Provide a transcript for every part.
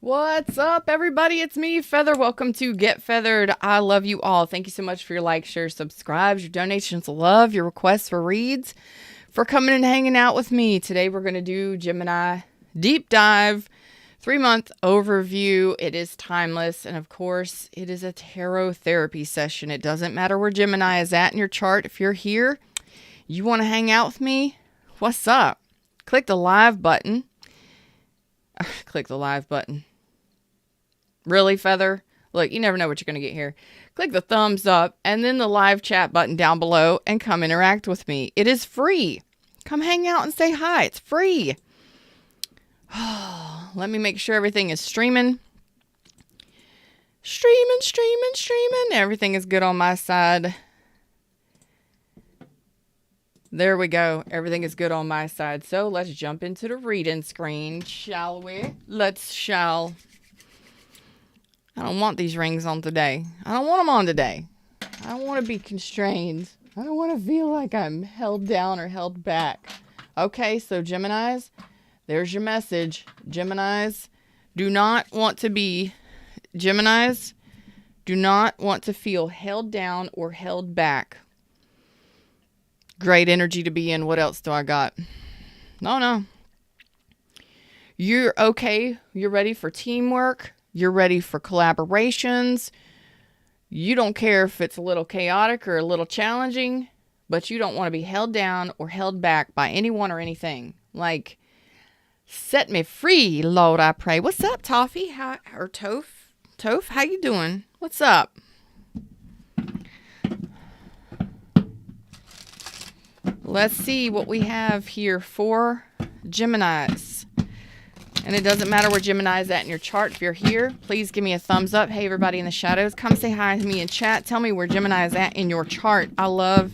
What's up, everybody? It's me, Feather. Welcome to Get Feathered. I love you all. Thank you so much for your likes, shares, subscribes, your donations of love, your requests for reads, for coming and hanging out with me. Today we're going to do Gemini Deep Dive 3-month overview. It is timeless, and of course, it is a tarot therapy session. It doesn't matter where Gemini is at in your chart. If you're here, you want to hang out with me, what's up? Click the live button. Click the live button. Really, Feather? Look, you never know what you're going to get here. Click the thumbs up and then the live chat button down below and come interact with me. It is free. Come hang out and say hi. It's free. Let me make sure everything is streaming. Streaming. Everything is good on my side. There we go. Everything is good on my side. So let's jump into the reading screen, shall we? I don't want these rings on today. I don't want them on today. I don't want to be constrained. I don't want to feel like I'm held down or held back. Okay, so Geminis, there's your message. Geminis do not want to feel held down or held back. Great energy to be in. What else do I got? No. You're okay. You're ready for teamwork. You're ready for collaborations. You don't care if it's a little chaotic or a little challenging, but you don't want to be held down or held back by anyone or anything. Like, set me free, Lord, I pray. What's up, Toffee? Toph, how you doing? What's up? Let's see what we have here for Geminis. And it doesn't matter where Gemini is at in your chart. If you're here, please give me a thumbs up. Hey, everybody in the shadows, come say hi to me in chat. Tell me where Gemini is at in your chart. I love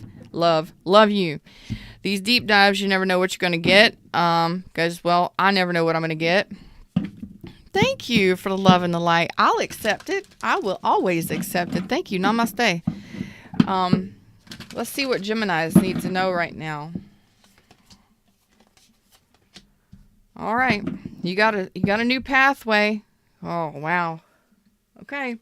you. These deep dives, you never know what you're going to get. Because, well, I never know what I'm going to get. Thank you for the love and the light. I'll accept it. I will always accept it. Thank you. Namaste. Let's see what Geminis need to know right now. All right. You got a new pathway. Oh, wow. Okay.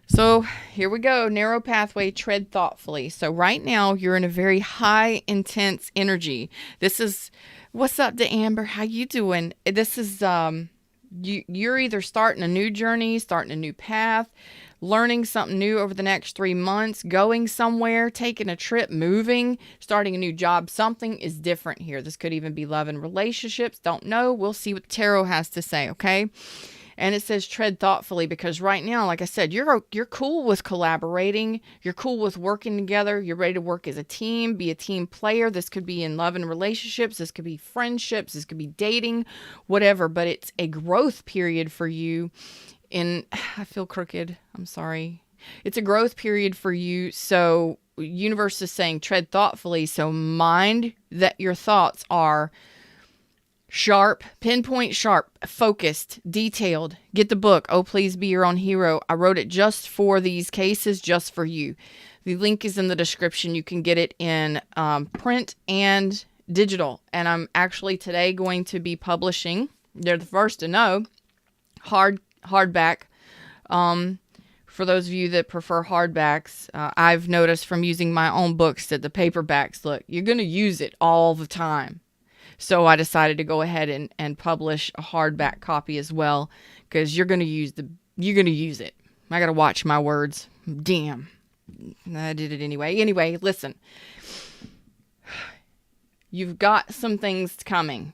So here we go. Narrow pathway, tread thoughtfully. So right now you're in a very high, intense energy. This is, what's up to Amber? How you doing? This is, you're either starting a new journey, starting a new path, learning something new over the next 3 months, going somewhere, taking a trip, moving, starting a new job. Something is different here. This could even be love and relationships. Don't know. We'll see what the tarot has to say, okay? And it says tread thoughtfully because right now, like I said, you're cool with collaborating. You're cool with working together. You're ready to work as a team, be a team player. This could be in love and relationships. This could be friendships. This could be dating, whatever. But it's a growth period for you. I feel crooked. I'm sorry. It's a growth period for you. So universe is saying tread thoughtfully. So mind that your thoughts are sharp, pinpoint sharp, focused, detailed. Get the book. Oh, Please Be Your Own Hero. I wrote it just for these cases, just for you. The link is in the description. You can get it in print and digital. And I'm actually today going to be publishing, they're the first to know, hardback. For those of you that prefer hardbacks, I've noticed from using my own books that the paperbacks, look, you're going to use it all the time. So I decided to go ahead and publish a hardback copy as well, because you're going to use it. I got to watch my words. Damn. I did it anyway. Anyway, listen. You've got some things coming.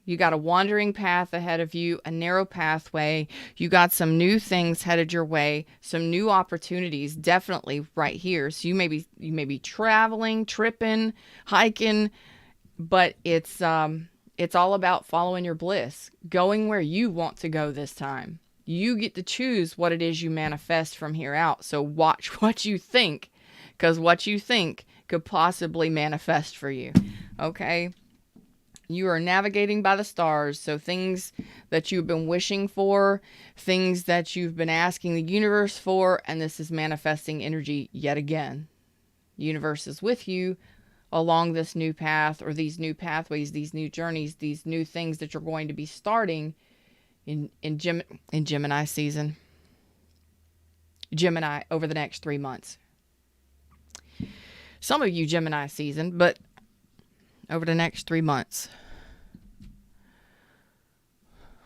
You got a wandering path ahead of you, a narrow pathway. You got some new things headed your way, some new opportunities definitely right here. So you may be traveling, tripping, hiking, but it's all about following your bliss, going where you want to go this time. You get to choose what it is you manifest from here out. So watch what you think, because what you think could possibly manifest for you. Okay? You are navigating by the stars, so things that you've been wishing for, things that you've been asking the universe for, and this is manifesting energy yet again. The universe is with you along this new path, or these new pathways, these new journeys, these new things that you're going to be starting. in Gemini season. Gemini over the next 3 months. Some of you Gemini season, but over the next 3 months.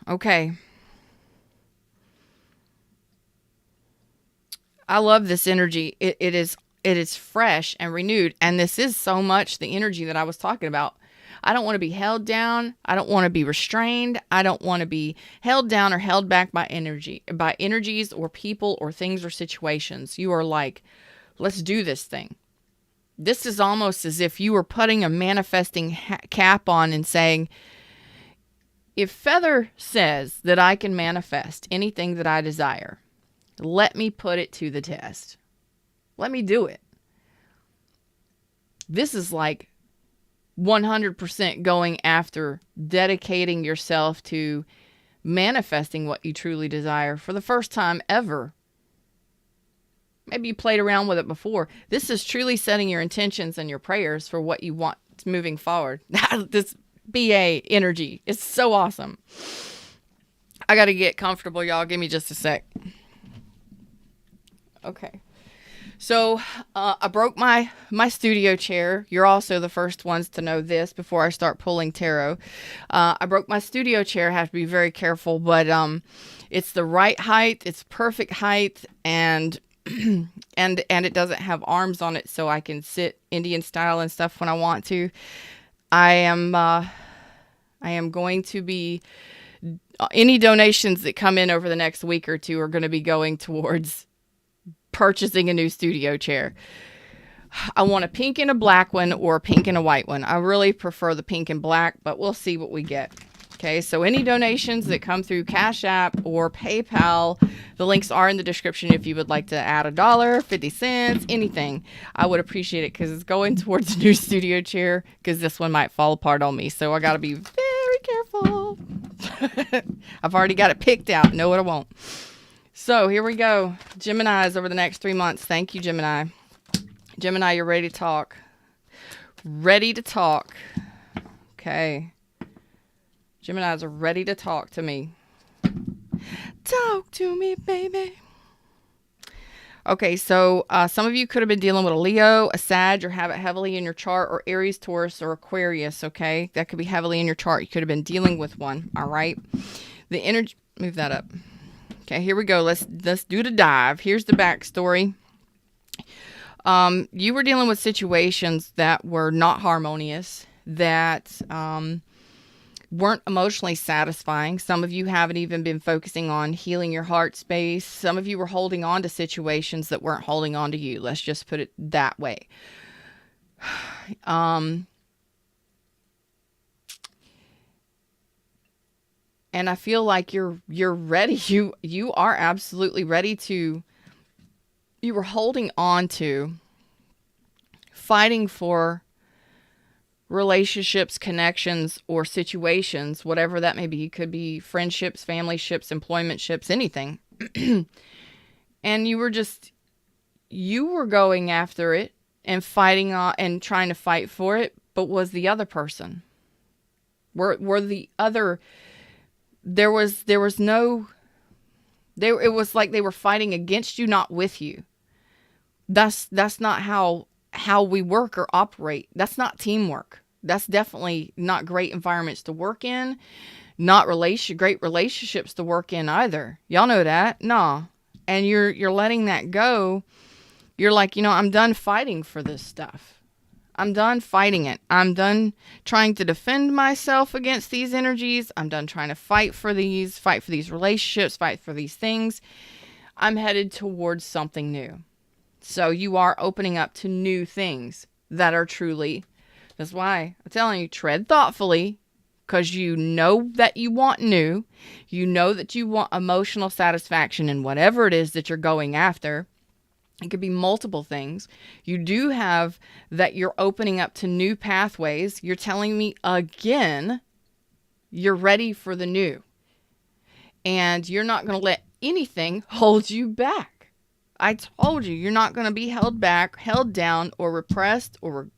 Okay. I love this energy. It is fresh and renewed. And this is so much the energy that I was talking about. I don't want to be held down. I don't want to be restrained. I don't want to be held down or held back by energies or people or things or situations. You are like, let's do this thing. This is almost as if you were putting a manifesting cap on and saying, if Feather says that I can manifest anything that I desire, let me put it to the test. Let me do it. This is like 100% going after dedicating yourself to manifesting what you truly desire for the first time ever. Maybe you played around with it before. This is truly setting your intentions and your prayers for what you want moving forward. This BA energy is so awesome. I got to get comfortable, y'all. Give me just a sec. Okay. So I broke my studio chair. You're also the first ones to know this before I start pulling tarot. I broke my studio chair. I have to be very careful, but it's the right height. It's perfect height, and and it doesn't have arms on it, so I can sit Indian style and stuff when I want to. I am going to be, any donations that come in over the next week or two are going to be going towards purchasing a new studio chair. I want a pink and a black one or a pink and a white one. I really prefer the pink and black, but we'll see what we get. Okay, so any donations that come through Cash App or PayPal, the links are in the description if you would like to add $1, 50 cents, anything. I would appreciate it because it's going towards a new studio chair because this one might fall apart on me. So I got to be very careful. I've already got it picked out. Know what I want. So here we go. Geminis over the next 3 months. Thank you, Gemini. Gemini, you're ready to talk. Ready to talk. Okay. Geminis are ready to talk to me. Talk to me, baby. Okay, so some of you could have been dealing with a Leo, a Sag, or have it heavily in your chart, or Aries, Taurus, or Aquarius, okay? That could be heavily in your chart. You could have been dealing with one, all right? The energy, move that up. Okay, here we go. Let's do the dive. Here's the backstory. You were dealing with situations that were not harmonious, that weren't emotionally satisfying. Some of you haven't even been focusing on healing your heart space. Some of you were holding on to situations that weren't holding on to you. Let's just put it that way. And I feel like you're ready. You are absolutely ready to, you were holding on to, fighting for relationships, connections, or situations, whatever that may be. It could be friendships, family ships, employment ships, anything. And you were going after it and fighting and trying to fight for it, but was the other person. Were the other, there was no, it was like they were fighting against you, not with you. That's not how we work or operate. That's not teamwork. That's definitely not great environments to work in. Not great relationships to work in either. Y'all know that? Nah. And you're letting that go. You're like, I'm done fighting for this stuff. I'm done fighting it. I'm done trying to defend myself against these energies. I'm done trying to fight for these relationships, fight for these things. I'm headed towards something new. So you are opening up to new things that are truly, that's why I'm telling you, tread thoughtfully, because you know that you want new. You know that you want emotional satisfaction in whatever it is that you're going after. It could be multiple things. You do have that you're opening up to new pathways. You're telling me again, you're ready for the new. And you're not going to let anything hold you back. I told you, you're not going to be held back, held down, or repressed, or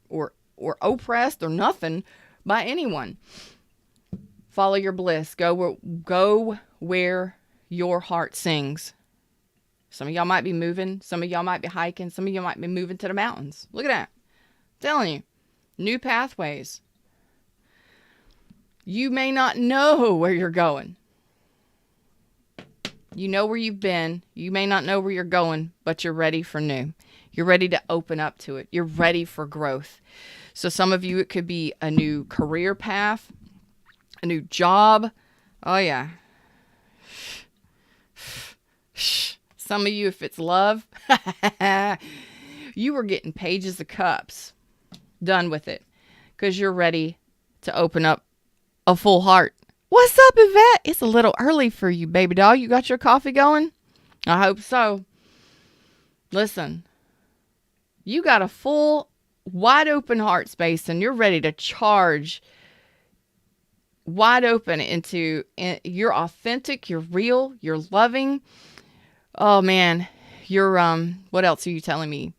oppressed, or nothing by anyone. Follow your bliss. Go where your heart sings. Some of y'all might be moving. Some of y'all might be hiking. Some of y'all might be moving to the mountains. Look at that. I'm telling you. New pathways. You may not know where you're going. You know where you've been. You may not know where you're going, but you're ready for new. You're ready to open up to it. You're ready for growth. So some of you, it could be a new career path, a new job. Oh, yeah. Some of you, if it's love, you were getting pages of cups. Done with it. Because you're ready to open up a full heart. What's up, Yvette? It's a little early for you, baby doll. You got your coffee going? I hope so. Listen, you got a full, wide open heart space and you're ready to charge wide open into, you're authentic, you're real, you're loving. Oh man, you're, what else are you telling me?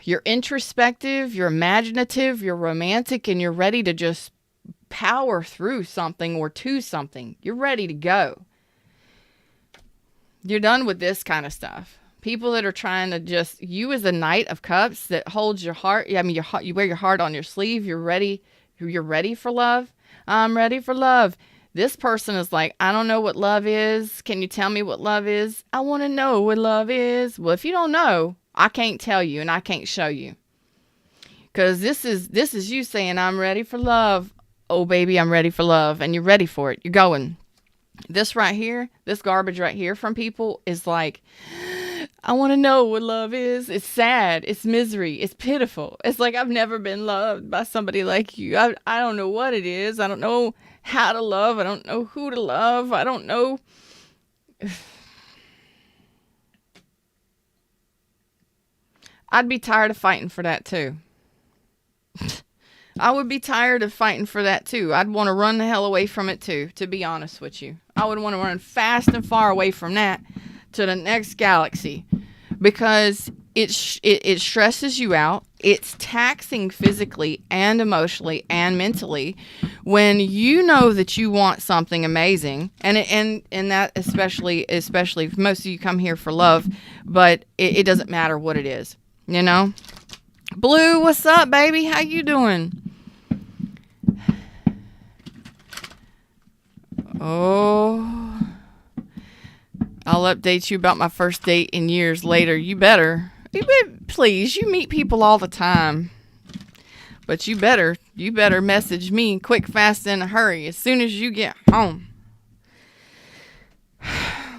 You're introspective, you're imaginative, you're romantic, and you're ready to just power through something or to something. You're ready to go. You're done with this kind of stuff. People that are trying to just, you as a Knight of Cups that holds your heart. I mean, you wear your heart on your sleeve. You're ready. You're ready for love. I'm ready for love. This person is like, I don't know what love is. Can you tell me what love is? I want to know what love is. Well, if you don't know, I can't tell you and I can't show you. Because this is you saying, I'm ready for love. Oh, baby, I'm ready for love. And you're ready for it. You're going. This right here, this garbage right here from people is like, I want to know what love is. It's sad. It's misery. It's pitiful. It's like, I've never been loved by somebody like you. I don't know what it is. I don't know how to love. I don't know who to love. I don't know. I'd be tired of fighting for that too. I would be tired of fighting for that too. I'd want to run the hell away from it too, to be honest with you. I would want to run fast and far away from that to the next galaxy because it stresses you out. It's taxing physically and emotionally and mentally when you know that you want something amazing, and that especially if most of you come here for love, but it doesn't matter what it is, you know. Blue, what's up, baby? How you doing? Oh, I'll update you about my first date in years later. You better, please, you meet people all the time. But you better message me quick, fast, in a hurry as soon as you get home.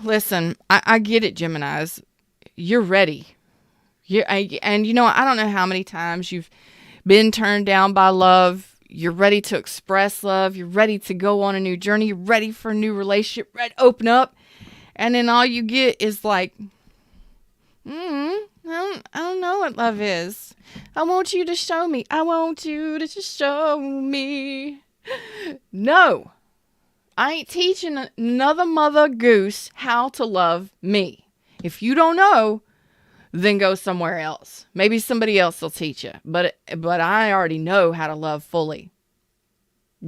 Listen, I get it, Geminis. You're ready. And you know, I don't know how many times you've been turned down by love. You're ready to express love. You're ready to go on a new journey. You're ready for a new relationship. Ready to open up. And then all you get is like, I don't know what love is. I want you to show me. I want you to just show me. No. I ain't teaching another mother goose how to love me. If you don't know, then go somewhere else. Maybe somebody else will teach you. But I already know how to love fully.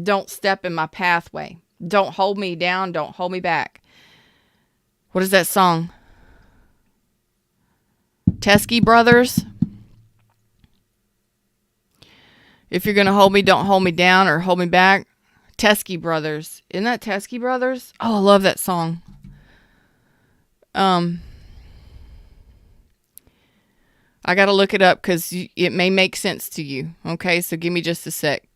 Don't step in my pathway. Don't hold me down. Don't hold me back. What is that song? Teskey Brothers. If you're going to hold me, don't hold me down or hold me back. Teskey Brothers. Isn't that Teskey Brothers? Oh, I love that song. I got to look it up because it may make sense to you. Okay, so give me just a sec.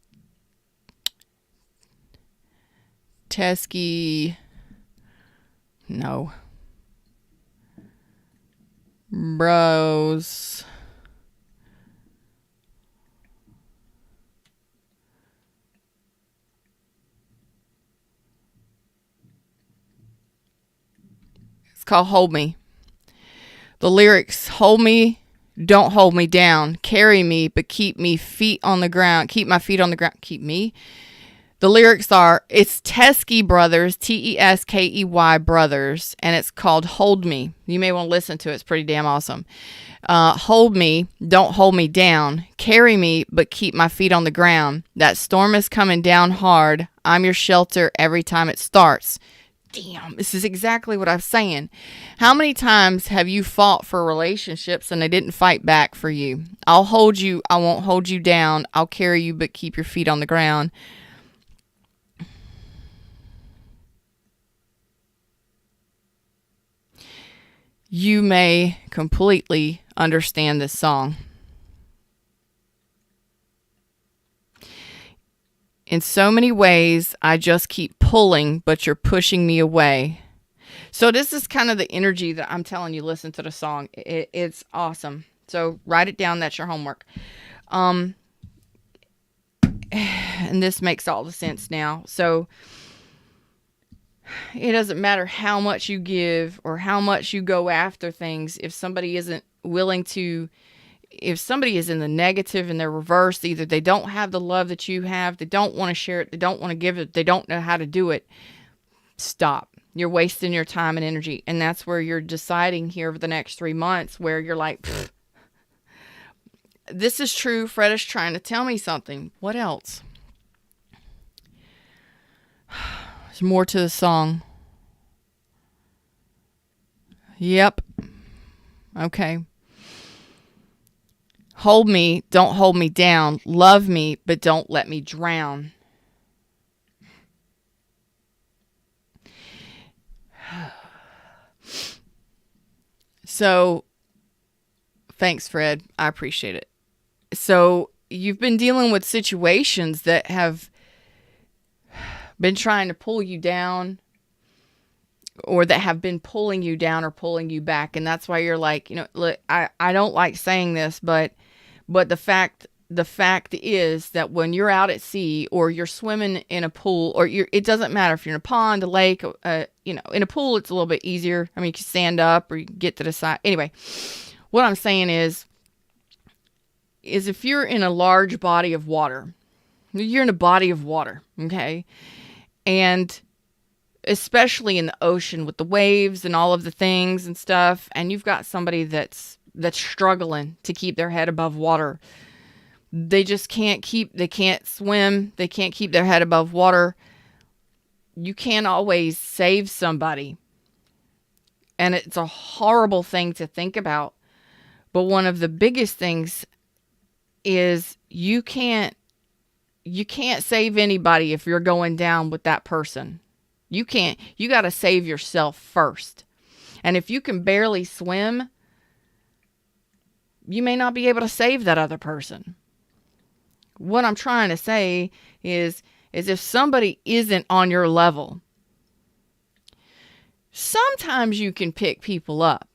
Teskey. No. Bros. It's called Hold Me. The lyrics, hold me. Don't hold me down. Carry me, but keep me feet on the ground. Keep my feet on the ground. Keep me. The lyrics are, it's Teskey Brothers, Teskey Brothers, and it's called Hold Me. You may want to listen to it. It's pretty damn awesome. Hold me, don't hold me down. Carry me, but keep my feet on the ground. That storm is coming down hard. I'm your shelter every time it starts. Damn, this is exactly what I'm saying. How many times have you fought for relationships and they didn't fight back for you? I'll hold you. I won't hold you down. I'll carry you, but keep your feet on the ground. You may completely understand this song. In so many ways, I just keep pulling, but you're pushing me away. So this is kind of the energy that I'm telling you, listen to the song. It's awesome. So write it down. That's your homework. And this makes all the sense now. So it doesn't matter how much you give or how much you go after things. If somebody isn't willing to, if somebody is in the negative and they're reversed, either they don't have the love that you have, they don't want to share it, they don't want to give it, they don't know how to do it, stop. You're wasting your time and energy. And that's where you're deciding here over the next 3 months where you're like, this is true. Fred is trying to tell me something. What else? There's more to the song. Yep. Okay. Hold me, don't hold me down. Love me, but don't let me drown. So, thanks, Fred. I appreciate it. So, you've been dealing with situations that have been trying to pull you down, or that have been pulling you down or pulling you back. And that's why you're like, look, I don't like saying this, but the fact is that when you're out at sea or you're swimming in a pool, or it doesn't matter if you're in a pond, a lake, in a pool, it's a little bit easier. I mean, you can stand up or you can get to the side. Anyway, what I'm saying is if you're in a large body of water, you're in a body of water, okay? And especially in the ocean with the waves and all of the things and stuff, and you've got somebody that's struggling to keep their head above water. They just can't swim. They can't keep their head above water. You can't always save somebody. And it's a horrible thing to think about. But one of the biggest things is you can't save anybody if you're going down with that person. You can't. You got to save yourself first. And if you can barely swim, you may not be able to save that other person. What I'm trying to say is if somebody isn't on your level, sometimes you can pick people up.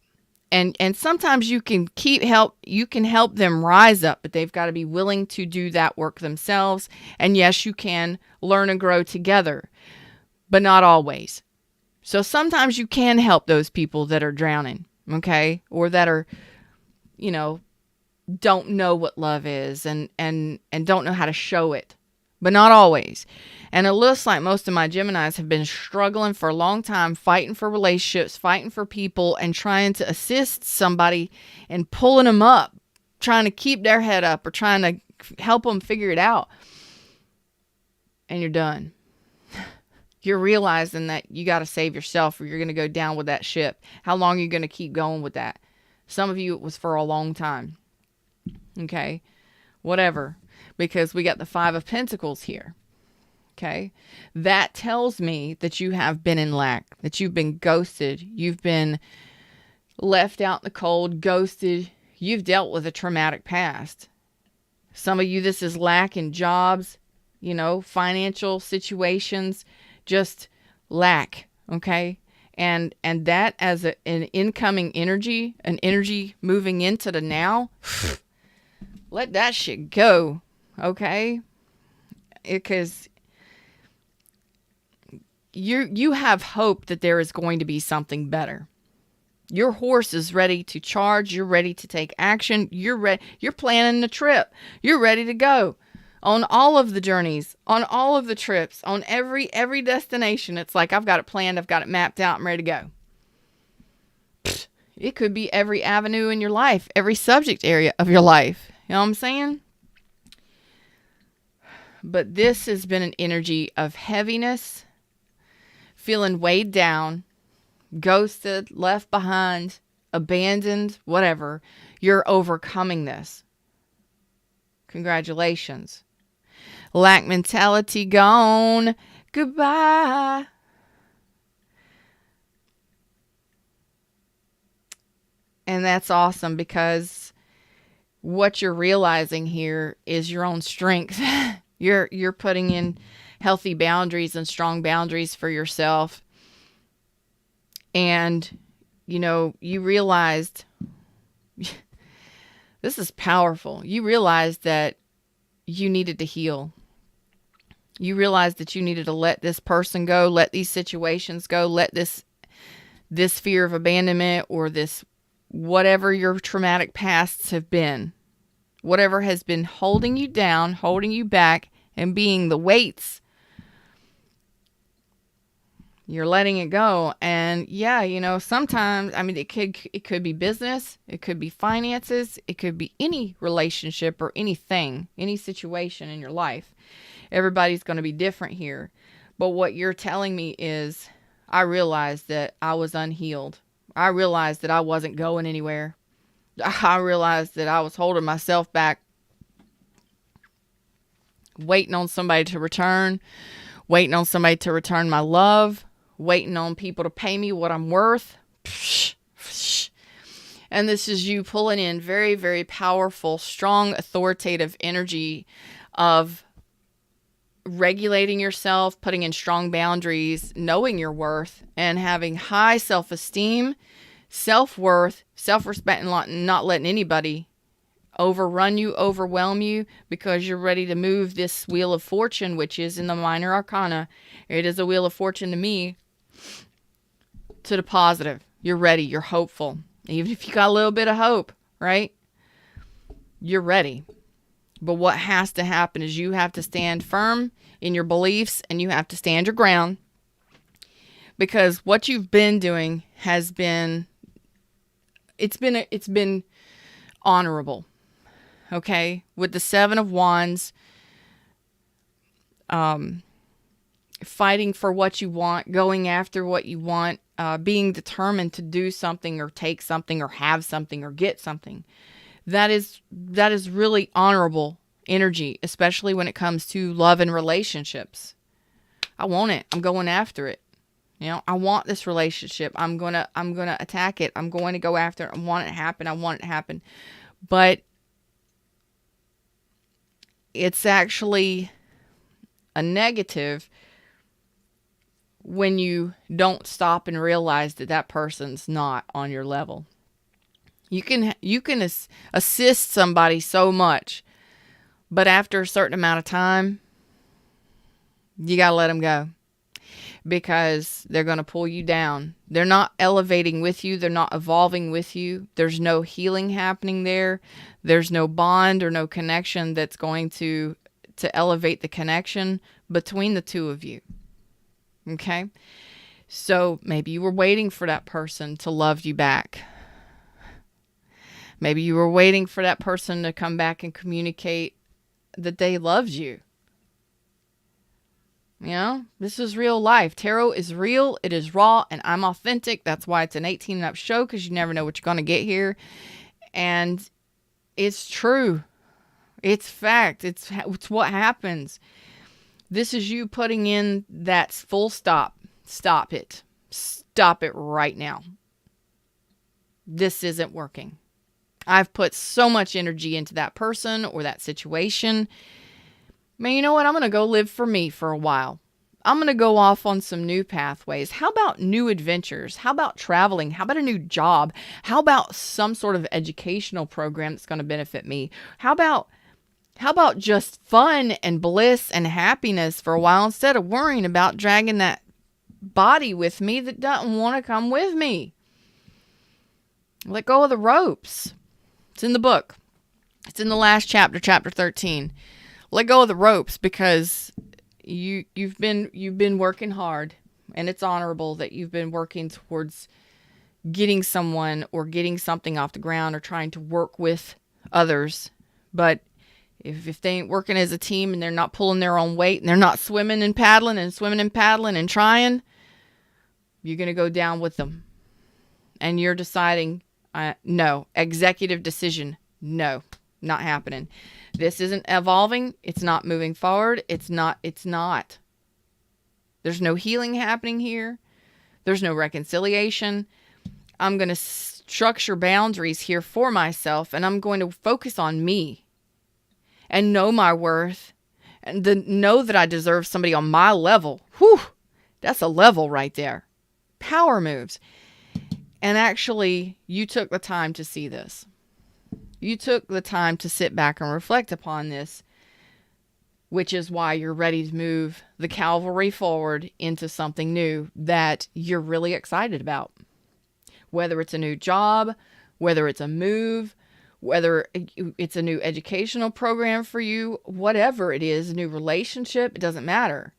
And sometimes you can help them rise up, but they've got to be willing to do that work themselves. And yes, you can learn and grow together, but not always. So sometimes you can help those people that are drowning, okay? Or that are, don't know what love is and don't know how to show it, but not always. And it looks like most of my Geminis have been struggling for a long time, fighting for relationships, fighting for people, and trying to assist somebody and pulling them up, trying to keep their head up or trying to help them figure it out. And you're done. You're realizing that you got to save yourself or you're going to go down with that ship. How long are you going to keep going with that? Some of you, it was for a long time. Okay? Whatever. Because we got the 5 of Pentacles here. Okay? That tells me that you have been in lack, that you've been ghosted, you've been left out in the cold, ghosted. You've dealt with a traumatic past. Some of you, this is lack in jobs, financial situations, just lack, okay? And that as an incoming energy, an energy moving into the now, let that shit go, okay? Because you have hope that there is going to be something better. Your horse is ready to charge. You're ready to take action. You're ready. You're planning the trip. You're ready to go on all of the journeys, on all of the trips, on every destination. It's like, I've got it planned. I've got it mapped out. I'm ready to go. It could be every avenue in your life, every subject area of your life. You know what I'm saying? But this has been an energy of heaviness, feeling weighed down, ghosted, left behind, abandoned, whatever. You're overcoming this. Congratulations. Lack mentality gone. Goodbye. And that's awesome, because what you're realizing here is your own strength. You're putting in healthy boundaries and strong boundaries for yourself. And, you realized, this is powerful. You realized that you needed to heal. You realized that you needed to let this person go, let these situations go, let this fear of abandonment, or this, whatever your traumatic pasts have been, whatever has been holding you down, holding you back, and being the weights, you're letting it go. And yeah, sometimes, it could be business, it could be finances, it could be any relationship or anything, any situation in your life. Everybody's going to be different here. But what you're telling me is, I realized that I was unhealed. I realized that I wasn't going anywhere. I realized that I was holding myself back, waiting on somebody to return, waiting on somebody to return my love, waiting on people to pay me what I'm worth. And this is you pulling in very, very powerful, strong, authoritative energy of regulating yourself, putting in strong boundaries, knowing your worth, and having high self-esteem, self-worth, self-respect, and not letting anybody overrun you, overwhelm you, because you're ready to move this wheel of fortune, which is in the minor arcana. It is a wheel of fortune to me, to the positive. You're ready. You're hopeful. Even if you got a little bit of hope, right? You're ready. But what has to happen is you have to stand firm in your beliefs, and you have to stand your ground, because what you've been doing has been, it's been honorable. Okay? With the 7 of Wands, fighting for what you want, going after what you want, being determined to do something or take something or have something or get something. That is really honorable energy, especially when it comes to love and relationships. I want it. I'm going after it. I want this relationship. I'm going to attack it. I'm going to go after it. I want it to happen. I want it to happen. But it's actually a negative when you don't stop and realize that that person's not on your level. You can assist somebody so much, but after a certain amount of time, you got to let them go, because they're going to pull you down. They're not elevating with you. They're not evolving with you. There's no healing happening there. There's no bond or no connection that's going to elevate the connection between the two of you. Okay? So maybe you were waiting for that person to love you back. Maybe you were waiting for that person to come back and communicate that they loved you. This is real life. Tarot is real. It is raw, and I'm authentic. That's why it's an 18 and up show, because you never know what you're going to get here. And it's true. It's fact. It's what happens. This is you putting in that full stop. Stop it. Stop it right now. This isn't working. I've put so much energy into that person or that situation. Man, you know what? I'm going to go live for me for a while. I'm going to go off on some new pathways. How about new adventures? How about traveling? How about a new job? How about some sort of educational program that's going to benefit me? How about just fun and bliss and happiness for a while, instead of worrying about dragging that body with me that doesn't want to come with me? Let go of the ropes. It's in the book. It's in the last chapter, chapter 13. Let go of the ropes, because you've been working hard, and it's honorable that you've been working towards getting someone or getting something off the ground, or trying to work with others. But If they ain't working as a team and they're not pulling their own weight and they're not swimming and paddling and trying, you're going to go down with them. And you're deciding, no, executive decision, no, not happening. This isn't evolving. It's not moving forward. It's not. There's no healing happening here. There's no reconciliation. I'm going to structure boundaries here for myself, and I'm going to focus on me and know my worth and know that I deserve somebody on my level. Whew, that's a level right there. Power moves. And actually, you took the time to see this. You took the time to sit back and reflect upon this, which is why you're ready to move the cavalry forward into something new that you're really excited about. Whether it's a new job, whether it's a move, whether it's a new educational program for you, whatever it is, a new relationship, it doesn't matter.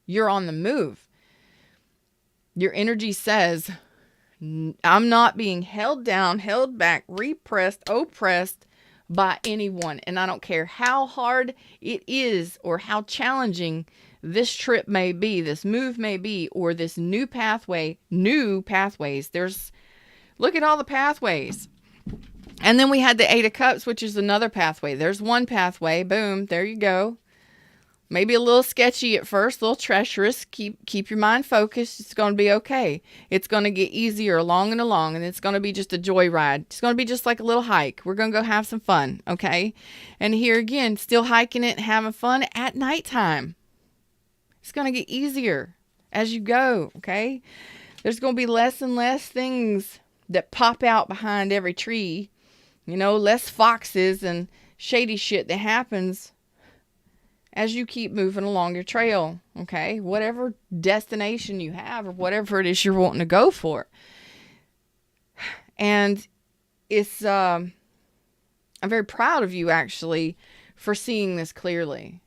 You're on the move. Your energy says, I'm not being held down, held back, repressed, oppressed by anyone. And I don't care how hard it is or how challenging this trip may be, this move may be, or this new pathways. Look at all the pathways. And then we had the Eight of Cups, which is another pathway. There's one pathway. Boom. There you go. Maybe a little sketchy at first, a little treacherous. Keep your mind focused. It's going to be okay. It's going to get easier along, and it's going to be just a joyride. It's going to be just like a little hike. We're going to go have some fun, okay? And here again, still hiking it and having fun at nighttime. It's going to get easier as you go, okay? There's going to be less and less things that pop out behind every tree. Less foxes and shady shit that happens as you keep moving along your trail, okay? Whatever destination you have or whatever it is you're wanting to go for. And it's, I'm very proud of you actually for seeing this clearly.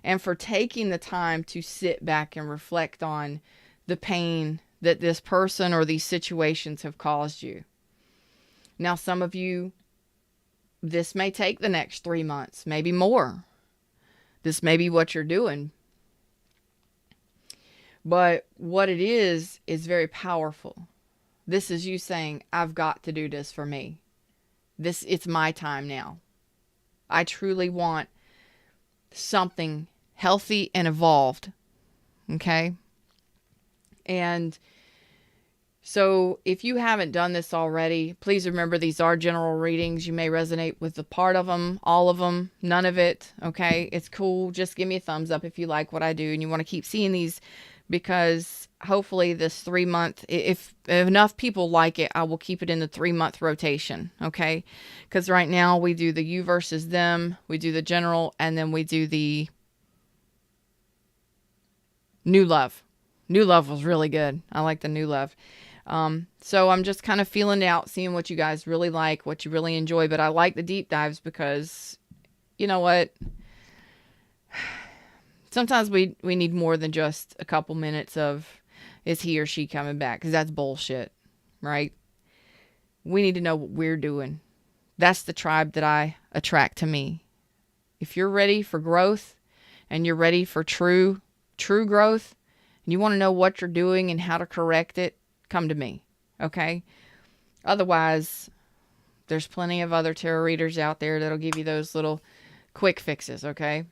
And for taking the time to sit back and reflect on the pain that this person or these situations have caused you. Now, some of you, this may take the next 3 months, maybe more. This may be what you're doing. But what it is very powerful. This is you saying, I've got to do this for me. It's my time now. I truly want something healthy and evolved. Okay? And so if you haven't done this already, please remember these are general readings. You may resonate with a part of them, all of them, none of it. Okay? It's cool. Just give me a thumbs up if you like what I do and you want to keep seeing these, because hopefully this 3 month, if enough people like it, I will keep it in the 3 month rotation. Okay? Because right now we do the you versus them, we do the general, and then we do the new love. New love was really good. I like the new love. So I'm just kind of feeling it out, seeing what you guys really like, what you really enjoy. But I like the deep dives because, you know what? Sometimes we need more than just a couple minutes of, is he or she coming back? Because that's bullshit, right? We need to know what we're doing. That's the tribe that I attract to me. If you're ready for growth and you're ready for true growth, and you want to know what you're doing and how to correct it, come to me, okay? Otherwise, there's plenty of other tarot readers out there that'll give you those little quick fixes, okay?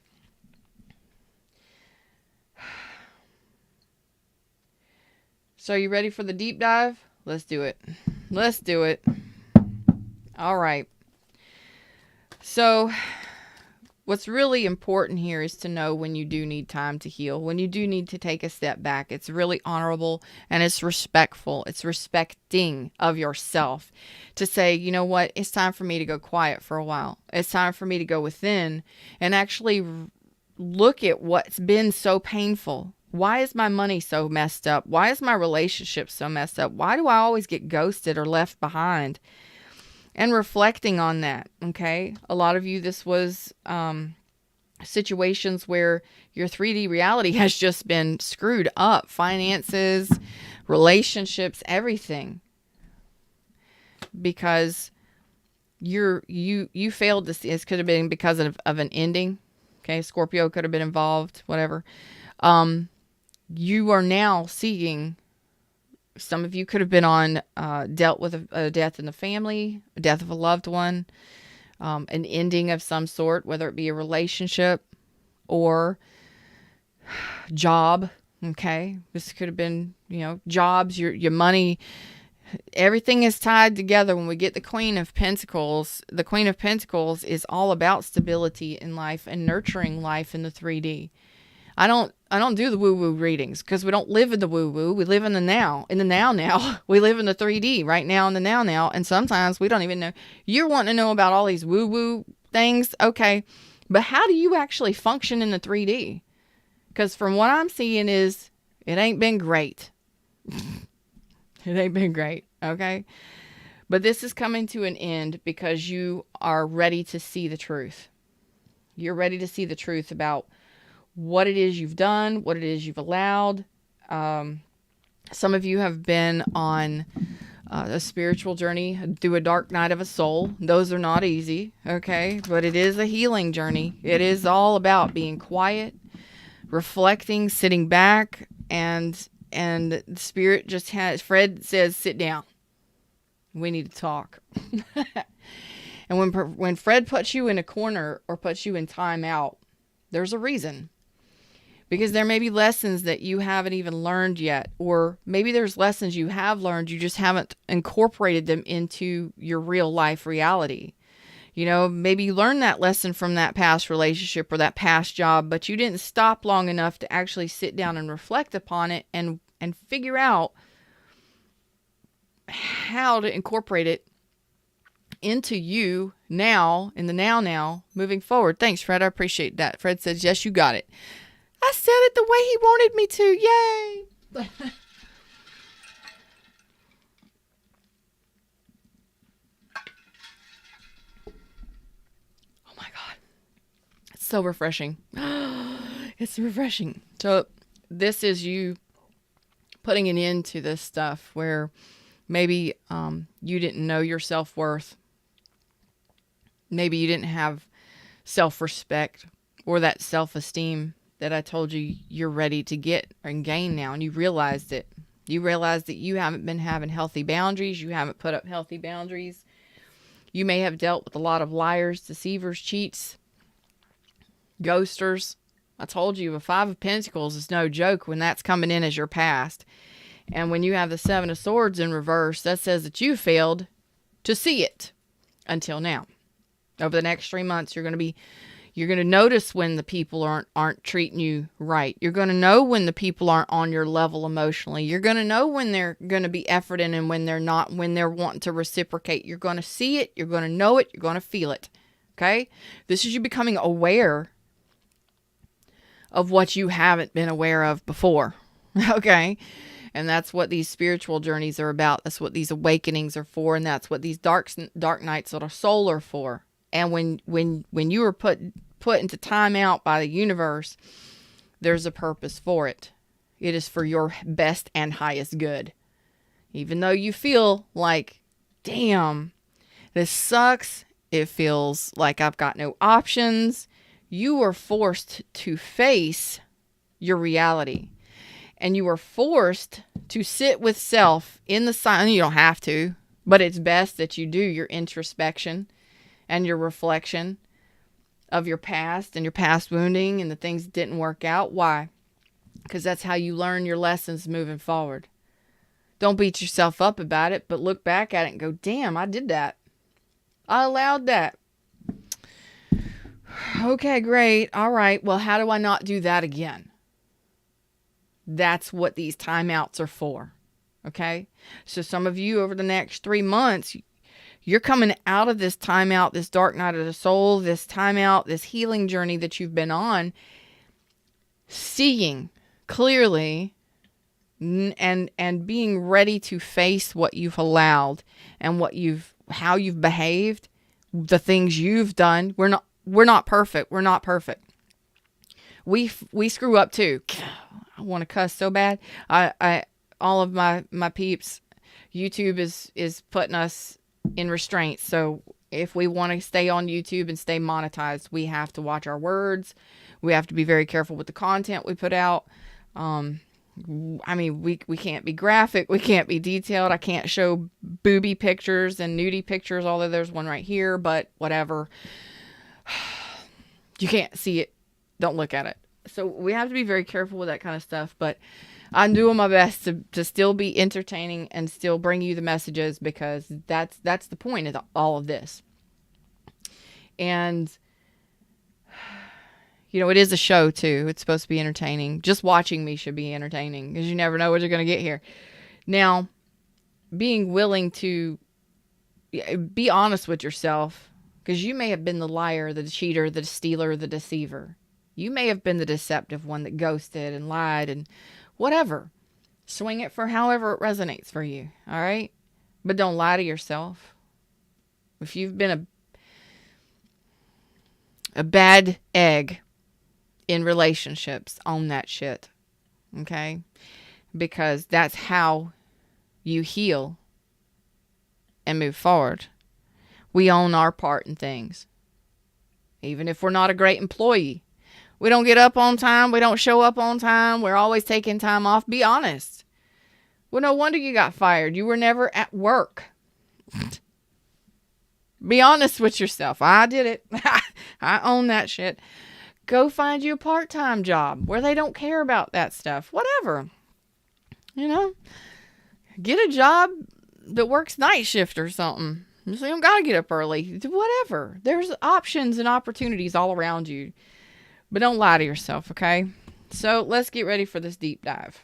So you ready for the deep dive? Let's do it. Let's do it. All right. So what's really important here is to know when you do need time to heal, when you do need to take a step back. It's really honorable and it's respectful. It's respecting of yourself to say, you know what? It's time for me to go quiet for a while. It's time for me to go within and actually look at what's been so painful. Why is my money so messed up? Why is my relationship so messed up? Why do I always get ghosted or left behind? And reflecting on that, okay? A lot of you, this was situations where your 3D reality has just been screwed up. Finances, relationships, everything. Because you failed to see. It could have been because of an ending. Okay, Scorpio could have been involved, whatever. You are now seeing, some of you could have been on, dealt with a death in the family, a death of a loved one, an ending of some sort, whether it be a relationship or job. Okay, this could have been, jobs, your money. Everything is tied together. When we get the Queen of Pentacles is all about stability in life and nurturing life in the 3D. I don't do the woo-woo readings because we don't live in the woo-woo. We live in the now. In the now. We live in the 3D right now, in the now. And sometimes we don't even know. You're wanting to know about all these woo-woo things. Okay. But how do you actually function in the 3D? Because from what I'm seeing is, it ain't been great. It ain't been great. Okay. But this is coming to an end because you are ready to see the truth. You're ready to see the truth about what it is you've done, what it is you've allowed. Some of you have been on a spiritual journey through a dark night of a soul. Those are not easy, okay? But it is a healing journey. It is all about being quiet, reflecting, sitting back, and the spirit just has, Fred says, sit down. We need to talk. And when Fred puts you in a corner or puts you in timeout, there's a reason. Because there may be lessons that you haven't even learned yet. Or maybe there's lessons you have learned, you just haven't incorporated them into your real life reality. Maybe you learned that lesson from that past relationship or that past job, but you didn't stop long enough to actually sit down and reflect upon it and figure out how to incorporate it into you now, in the now, moving forward. Thanks, Fred. I appreciate that. Fred says, yes, you got it. I said it the way he wanted me to. Yay. Oh my God. It's so refreshing. It's refreshing. So this is you putting an end to this stuff where maybe you didn't know your self-worth. Maybe you didn't have self-respect or that self-esteem that I told you you're ready to get and gain now, and you realized it. You realized that you haven't been having healthy boundaries. You haven't put up healthy boundaries. You may have dealt with a lot of liars, deceivers, cheats, ghosters. I told you, a 5 of Pentacles is no joke when that's coming in as your past. And when you have the 7 of Swords in reverse, that says that you failed to see it until now. Over the next 3 months, you're going to notice when the people aren't treating you right. You're going to know when the people aren't on your level emotionally. You're going to know when they're going to be efforting and when they're not, when they're wanting to reciprocate. You're going to see it. You're going to know it. You're going to feel it. Okay? This is you becoming aware of what you haven't been aware of before. Okay? And that's what these spiritual journeys are about. That's what these awakenings are for. And that's what these dark nights of our soul are for. And when you were put into timeout by the universe, there's a purpose for it. It is for your best and highest good. Even though you feel like, damn, this sucks. It feels like I've got no options. You are forced to face your reality. And you are forced to sit with self in the silence. You don't have to, but it's best that you do your introspection and your reflection of your past and your past wounding and the things that didn't work out. Why? Because that's how you learn your lessons moving forward. Don't beat yourself up about it, but look back at it and go, damn, I did that. I allowed that. Okay, great. All right. Well, how do I not do that again? That's what these timeouts are for. Okay? So some of you over the next 3 months, you're coming out of this timeout, this dark night of the soul, this timeout, this healing journey that you've been on, seeing clearly and being ready to face what you've allowed and how you've behaved, the things you've done. We're not perfect. We're not perfect. We screw up too. I want to cuss so bad. All of my peeps, YouTube is putting us in restraints. So If we want to stay on YouTube and stay monetized, we have to watch our words. We have to be very careful with the content we put out. I mean, we can't be graphic. We can't be detailed. I can't show booby pictures and nudie pictures, although there's one right here, but whatever. You can't see it. Don't look at it. So we have to be very careful with that kind of stuff. But I'm doing my best to still be entertaining and still bring you the messages, because that's the point of all of this. And you know, it is a show too. It's supposed to be entertaining. Just watching me should be entertaining, because you never know what you're going to get here. Now, being willing to be honest with yourself, because you may have been the liar, the cheater, the stealer, the deceiver. You may have been the deceptive one that ghosted and lied and whatever. Swing it for however it resonates for you. All right? But don't lie to yourself. If you've been a bad egg in relationships, own that shit. Okay? Because that's how you heal and move forward. We own our part in things. Even if we're not a great employee. We don't get up on time. We don't show up on time. We're always taking time off. Be honest. Well, no wonder you got fired. You were never at work. Be honest with yourself. I did it. I own that shit. Go find you a part-time job where they don't care about that stuff. Whatever. You know? Get a job that works night shift or something. So you don't got to get up early. Whatever. There's options and opportunities all around you. But don't lie to yourself, okay? So let's get ready for this deep dive.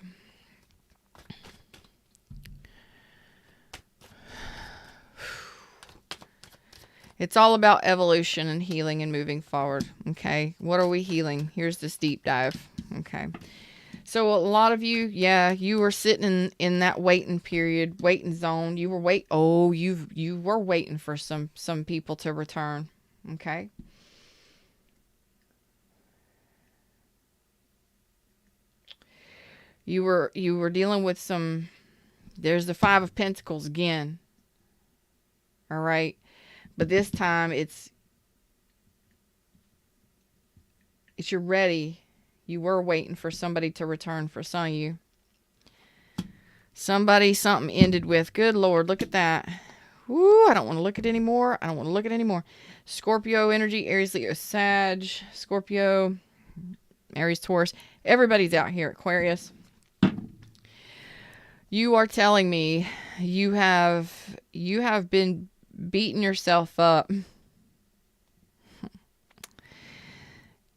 It's all about evolution and healing and moving forward, okay? What are we healing? Here's this deep dive, okay? So a lot of you, yeah, you were sitting in that waiting period, waiting zone. You were you were waiting for some people to return, okay? You were dealing with some. There's the Five of Pentacles again. All right, but this time it's you're ready. You were waiting for somebody to return for some of you. Something ended with. Good Lord, look at that. Woo, I don't want to look at it anymore. Scorpio energy, Aries, Leo, Sag, Scorpio, Aries, Taurus. Everybody's out here. Aquarius. You are telling me you have been beating yourself up.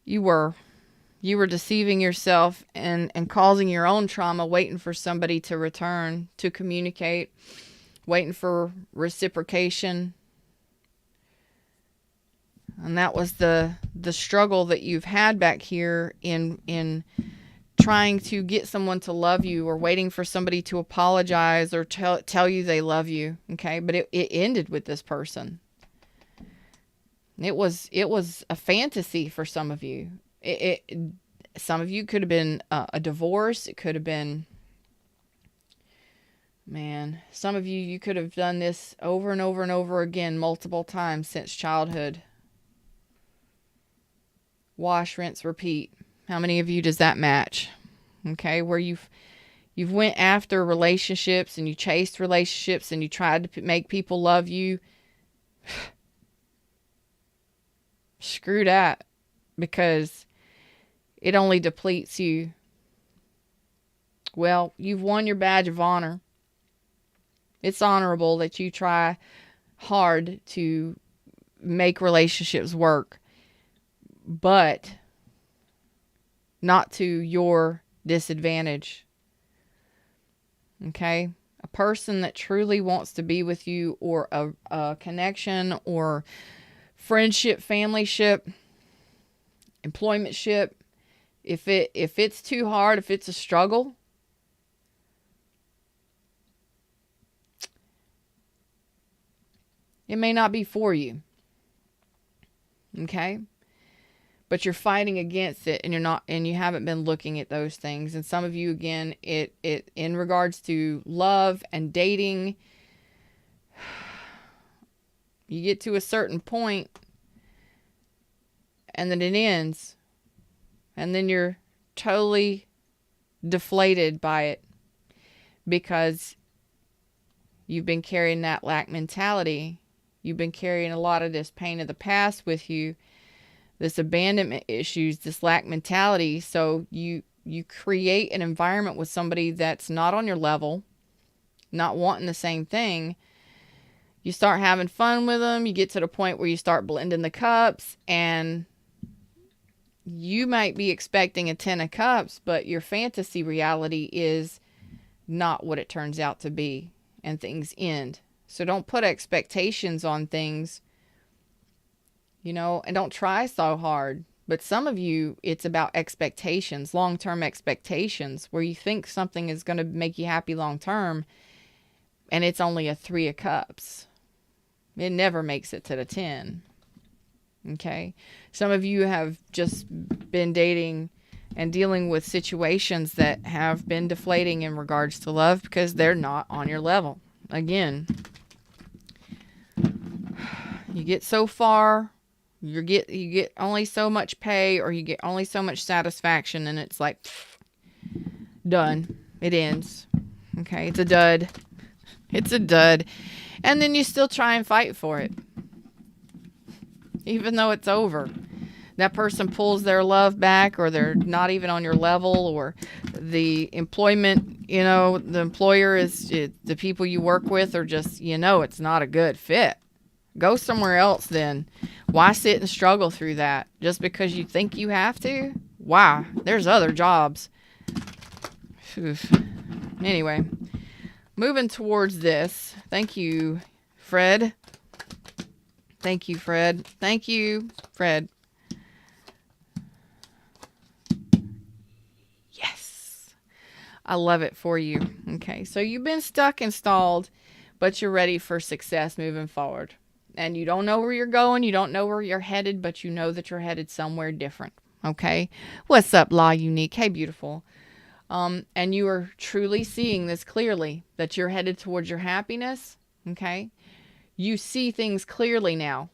You were deceiving yourself and causing your own trauma, waiting for somebody to return, to communicate, waiting for reciprocation. And that was the struggle that you've had back here in trying to get someone to love you, or waiting for somebody to apologize or tell you they love you. Okay. But it ended with this person. It was a fantasy for some of you. Some of you could have been a divorce. It could have been, some of you could have done this over and over and over again, multiple times since childhood. Wash, rinse, repeat. How many of you does that match? Okay, where you've went after relationships and you chased relationships and you tried to make people love you. Screw that, because it only depletes you. Well, you've won your badge of honor. It's honorable that you try hard to make relationships work, but not to your disadvantage. Okay? A person that truly wants to be with you, or a connection or friendship, familyship, employmentship, if it's too hard, if it's a struggle, it may not be for you. Okay? But you're fighting against it, and you haven't been looking at those things. And some of you, again, it in regards to love and dating, You get to a certain point and then it ends. And then you're totally deflated by it because you've been carrying that lack mentality. You've been carrying a lot of this pain of the past with you, this abandonment issues, this lack mentality. So you create an environment with somebody that's not on your level, not wanting the same thing. You start having fun with them. You get to the point where you start blending the cups, and you might be expecting a 10 of cups, but your fantasy reality is not what it turns out to be, and things end. So don't put expectations on things, and don't try so hard. But some of you, it's about expectations, long-term expectations, where you think something is going to make you happy long-term, and it's only a 3 of cups. It never makes it to the 10. Okay? Some of you have just been dating and dealing with situations that have been deflating in regards to love because they're not on your level. Again, you get so far, you get only so much pay, or you get only so much satisfaction, and it's like done. It ends. Okay, it's a dud. It's a dud. And then you still try and fight for it. Even though it's over. That person pulls their love back, or they're not even on your level, or the employment, the employer the people you work with are just, it's not a good fit. Go somewhere else then. Why sit and struggle through that? Just because you think you have to? Why? There's other jobs. Oof. Anyway, moving towards this. Thank you, Fred. Thank you, Fred. Thank you, Fred. Yes. I love it for you. Okay, so you've been stuck and stalled, but you're ready for success moving forward. And you don't know where you're going. You don't know where you're headed, but you know that you're headed somewhere different. Okay? What's up, La Unique? Hey, beautiful. And you are truly seeing this clearly, that you're headed towards your happiness. Okay? You see things clearly now.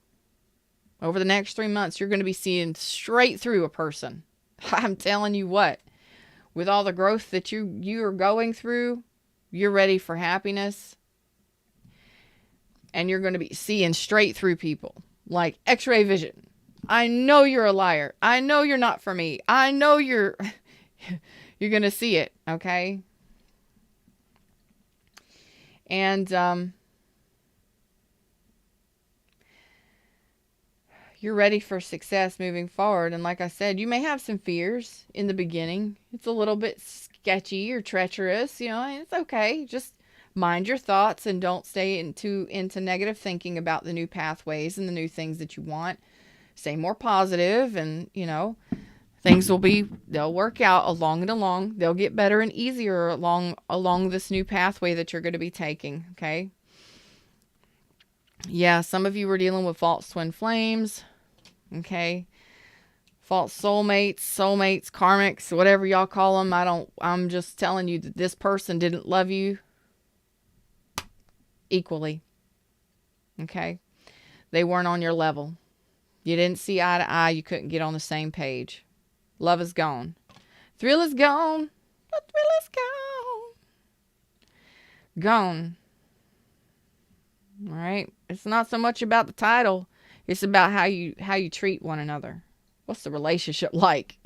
Over the next 3 months, you're going to be seeing straight through a person. I'm telling you what. With all the growth that you are going through, you're ready for happiness. And you're going to be seeing straight through people. Like X-ray vision. I know you're a liar. I know you're not for me. I know you're going to see it. Okay? And you're ready for success moving forward. And like I said, you may have some fears in the beginning. It's a little bit sketchy or treacherous. It's okay. Just mind your thoughts and don't stay into negative thinking about the new pathways and the new things that you want. Stay more positive, and things they'll work out along and along. They'll get better and easier along this new pathway that you're going to be taking. Okay. Yeah, some of you were dealing with false twin flames. Okay. False soulmates, karmics, whatever y'all call them. I'm just telling you that this person didn't love you equally. Okay? They weren't on your level. You didn't see eye to eye. You couldn't get on the same page. Love is gone. Thrill is gone. The thrill is gone. Gone. All right? It's not so much about the title. It's about how you treat one another. What's the relationship like?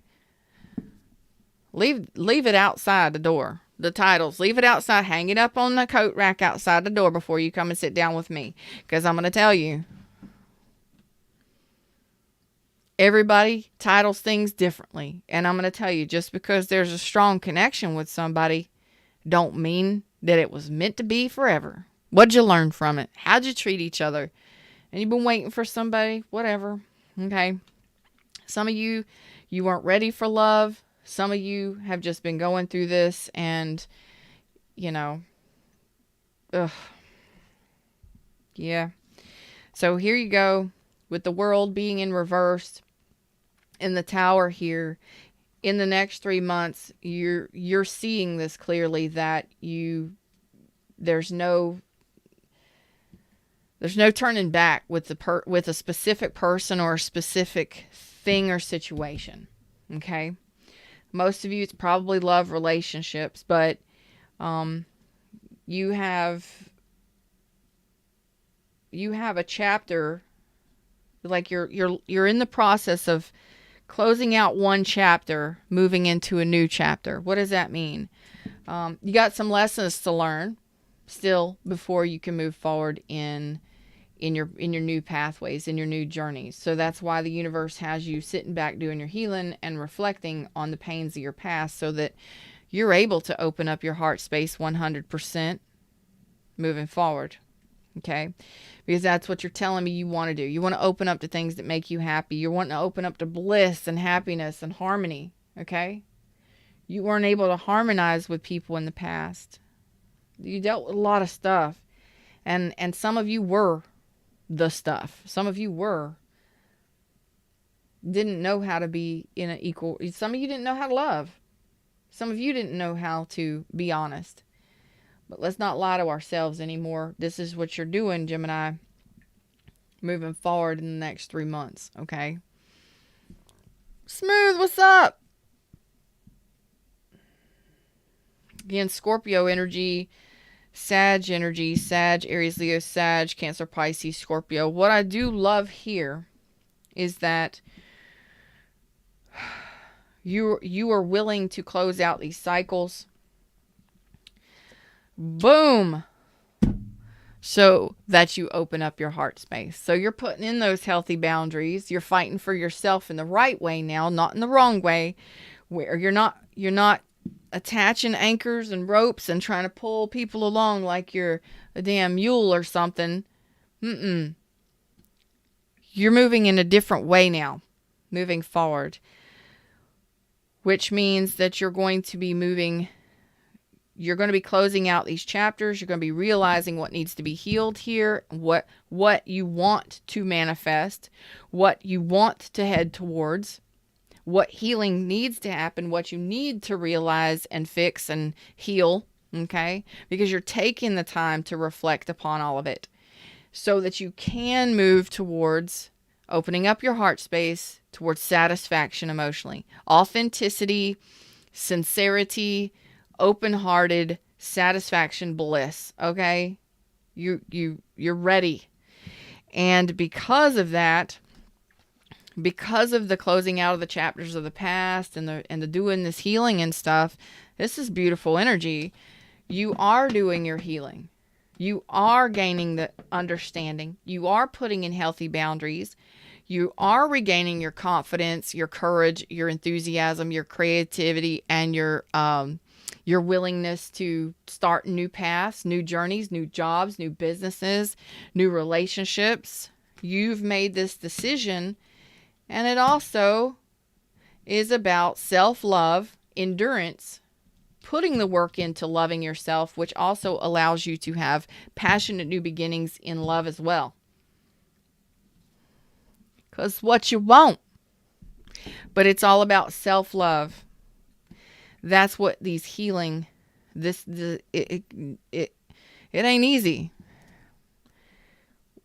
Leave it outside the door. The titles, leave it outside. Hang it up on the coat rack outside the door before you come and sit down with me. Because I'm going to tell you, everybody titles things differently. And I'm going to tell you, just because there's a strong connection with somebody, don't mean that it was meant to be forever. What'd you learn from it? How'd you treat each other? And you've been waiting for somebody, whatever. Okay. Some of you weren't ready for love. Some of you have just been going through this and, ugh. Yeah. So here you go with the world being in reverse in the tower here. In the next 3 months, you're seeing this clearly, that there's no There's no turning back with with a specific person or a specific thing or situation. Okay? Most of you, it's probably love relationships, but you have a chapter, like you're in the process of closing out one chapter, moving into a new chapter. What does that mean? You got some lessons to learn still before you can move forward in your new pathways, in your new journeys. So that's why the universe has you sitting back doing your healing and reflecting on the pains of your past, so that you're able to open up your heart space 100% moving forward. Okay? Because that's what you're telling me you want to do. You want to open up to things that make you happy. You're wanting to open up to bliss and happiness and harmony. Okay? You weren't able to harmonize with people in the past. You dealt with a lot of stuff. And some of you were the stuff. Some of you didn't know how to be in an equal. Some of you didn't know how to love. Some of you didn't know how to be honest. But let's not lie to ourselves anymore. This is what you're doing, Gemini, moving forward in the next 3 months. Okay? Smooth, what's up? Again, Scorpio energy, Sag energy, Sag, Aries, Leo, Sag, Cancer, Pisces, Scorpio. What I do love here is that you are willing to close out these cycles. Boom! So that you open up your heart space. So you're putting in those healthy boundaries. You're fighting for yourself in the right way now, not in the wrong way, where you're not attaching anchors and ropes and trying to pull people along like you're a damn mule or something. You're moving in a different way now, moving forward. Which means that you're going to be closing out these chapters. You're going to be realizing what needs to be healed here, what you want to manifest, what you want to head towards, what healing needs to happen, what you need to realize and fix and heal, okay? Because you're taking the time to reflect upon all of it so that you can move towards opening up your heart space, towards satisfaction emotionally. Authenticity, sincerity, open-hearted, satisfaction, bliss, okay? You're ready. And because of that, because of the closing out of the chapters of the past and the doing this healing and stuff, this is beautiful energy. You are doing your healing. You are gaining the understanding. You are putting in healthy boundaries. You are regaining your confidence, your courage, your enthusiasm, your creativity, and your willingness to start new paths, new journeys, new jobs, new businesses, new relationships. You've made this decision. And it also is about self-love, endurance, putting the work into loving yourself, which also allows you to have passionate new beginnings in love as well. Because what you want. But it's all about self-love. That's what these healing, it ain't easy.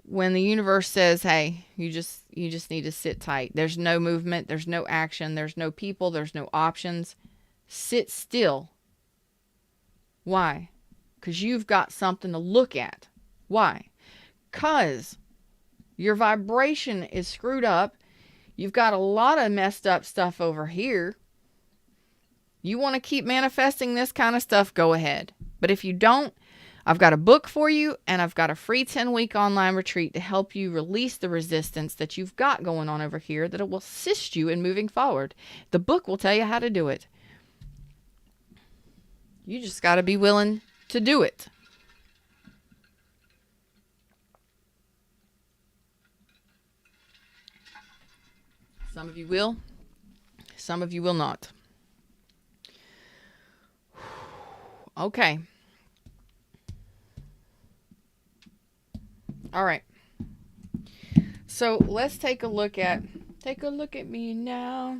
When the universe says, hey, you just need to sit tight. There's no movement. There's no action. There's no people. There's no options. Sit still. Why? Because you've got something to look at. Why? Because your vibration is screwed up. You've got a lot of messed up stuff over here. You want to keep manifesting this kind of stuff, go ahead. But if you don't, I've got a book for you, and I've got a free 10-week online retreat to help you release the resistance that you've got going on over here, that it will assist you in moving forward. The book will tell you how to do it. You just got to be willing to do it. Some of you will, some of you will not. Okay. All right. So let's take a look at me now.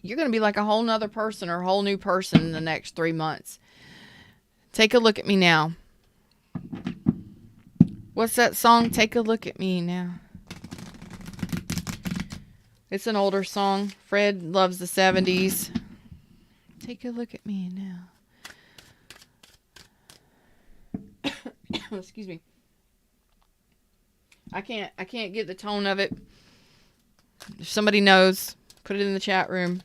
You're going to be like a whole nother person or a whole new person in the next 3 months. Take a look at me now. What's that song? Take a Look at Me Now. It's an older song. Fred loves the 70s. Take a look at me now. Excuse me. I can't get the tone of it. If somebody knows, put it in the chat room.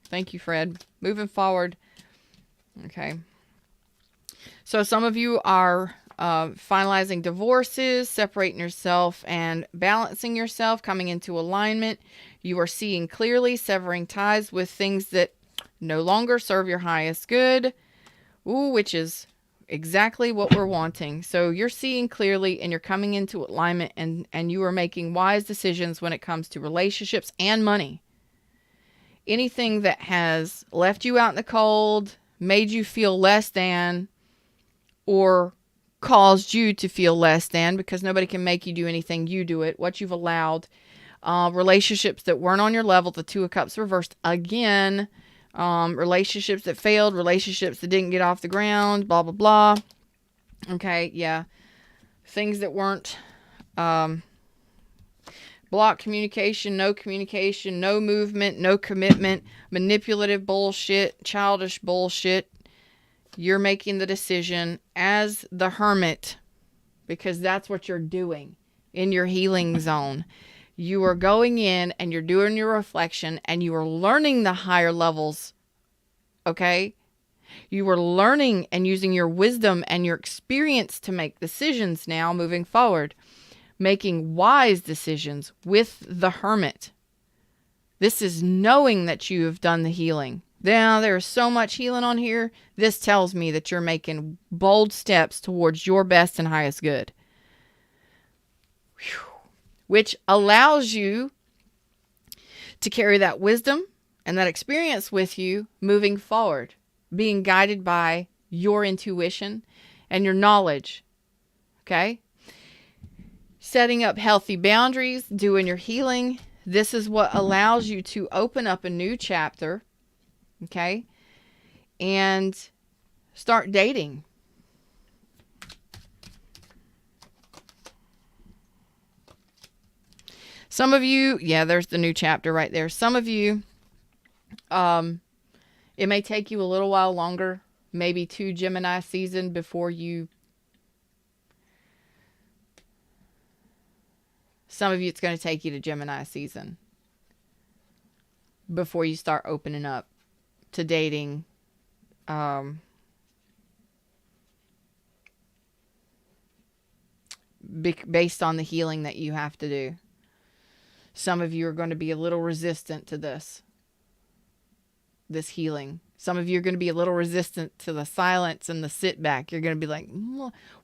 Thank you, Fred. Moving forward. Okay. So some of you are finalizing divorces, separating yourself and balancing yourself, coming into alignment. You are seeing clearly, severing ties with things that no longer serve your highest good. Ooh, which is exactly what we're wanting. So you're seeing clearly and you're coming into alignment, and you are making wise decisions when it comes to relationships and money. Anything that has left you out in the cold, made you feel less than, or caused you to feel less than, because nobody can make you do anything, you do it, what you've allowed. Relationships that weren't on your level, the Two of Cups reversed again. Relationships that failed, relationships that didn't get off the ground, blah, blah, blah. Okay, yeah. Things that weren't block communication, no movement, no commitment, manipulative bullshit, childish bullshit. You're making the decision as the hermit, because that's what you're doing in your healing zone. You are going in and you're doing your reflection and you are learning the higher levels. Okay? You are learning and using your wisdom and your experience to make decisions now moving forward. Making wise decisions with the hermit. This is knowing that you have done the healing. Now, there's so much healing on here. This tells me that you're making bold steps towards your best and highest good. Whew. Which allows you to carry that wisdom and that experience with you moving forward, being guided by your intuition and your knowledge. Okay? Setting up healthy boundaries, doing your healing. This is what allows you to open up a new chapter. Okay? And start dating. Some of you, yeah, there's the new chapter right there. Some of you, it may take you a little while longer, maybe 2 Gemini season before you. Some of you, it's going to take you to Gemini season before you start opening up to dating. Based on the healing that you have to do. Some of you are going to be a little resistant to this healing. Some of you are going to be a little resistant to the silence and the sit back. You're going to be like,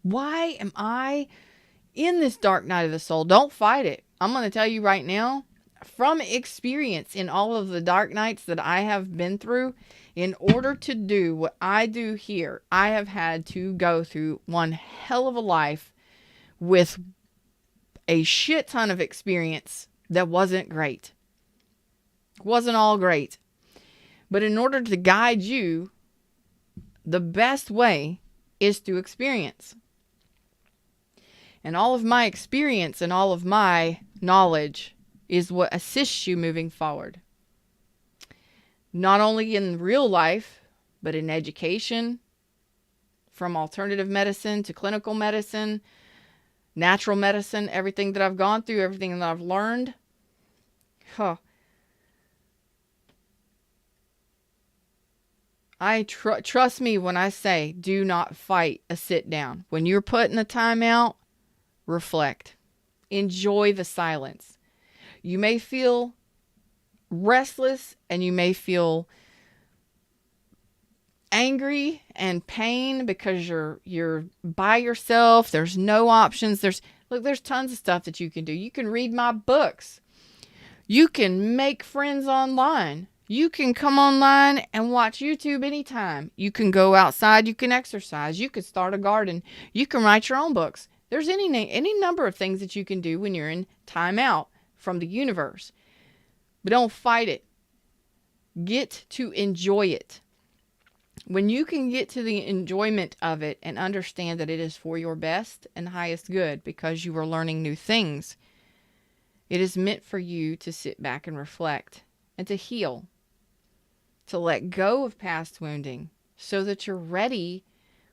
why am I in this dark night of the soul? Don't fight it. I'm going to tell you right now, from experience in all of the dark nights that I have been through, in order to do what I do here, I have had to go through one hell of a life with a shit ton of experience that wasn't great. Wasn't all great. But in order to guide you, the best way is through experience. And all of my experience and all of my knowledge is what assists you moving forward. Not only in real life, but in education, from alternative medicine to clinical medicine, natural medicine, everything that I've gone through, everything that I've learned. Trust me when I say, do not fight a sit down. When you're putting the time out, reflect. Enjoy the silence. You may feel restless and you may feel angry and pain because you're by yourself. There's no options. There's tons of stuff that you can do. You can read my books. You can make friends online. You can come online and watch YouTube anytime. You can go outside. You can exercise. You can start a garden. You can write your own books. There's any number of things that you can do when you're in time out from the universe. But don't fight it. Get to enjoy it. When you can get to the enjoyment of it and understand that it is for your best and highest good because you are learning new things, it is meant for you to sit back and reflect and to heal, to let go of past wounding so that you're ready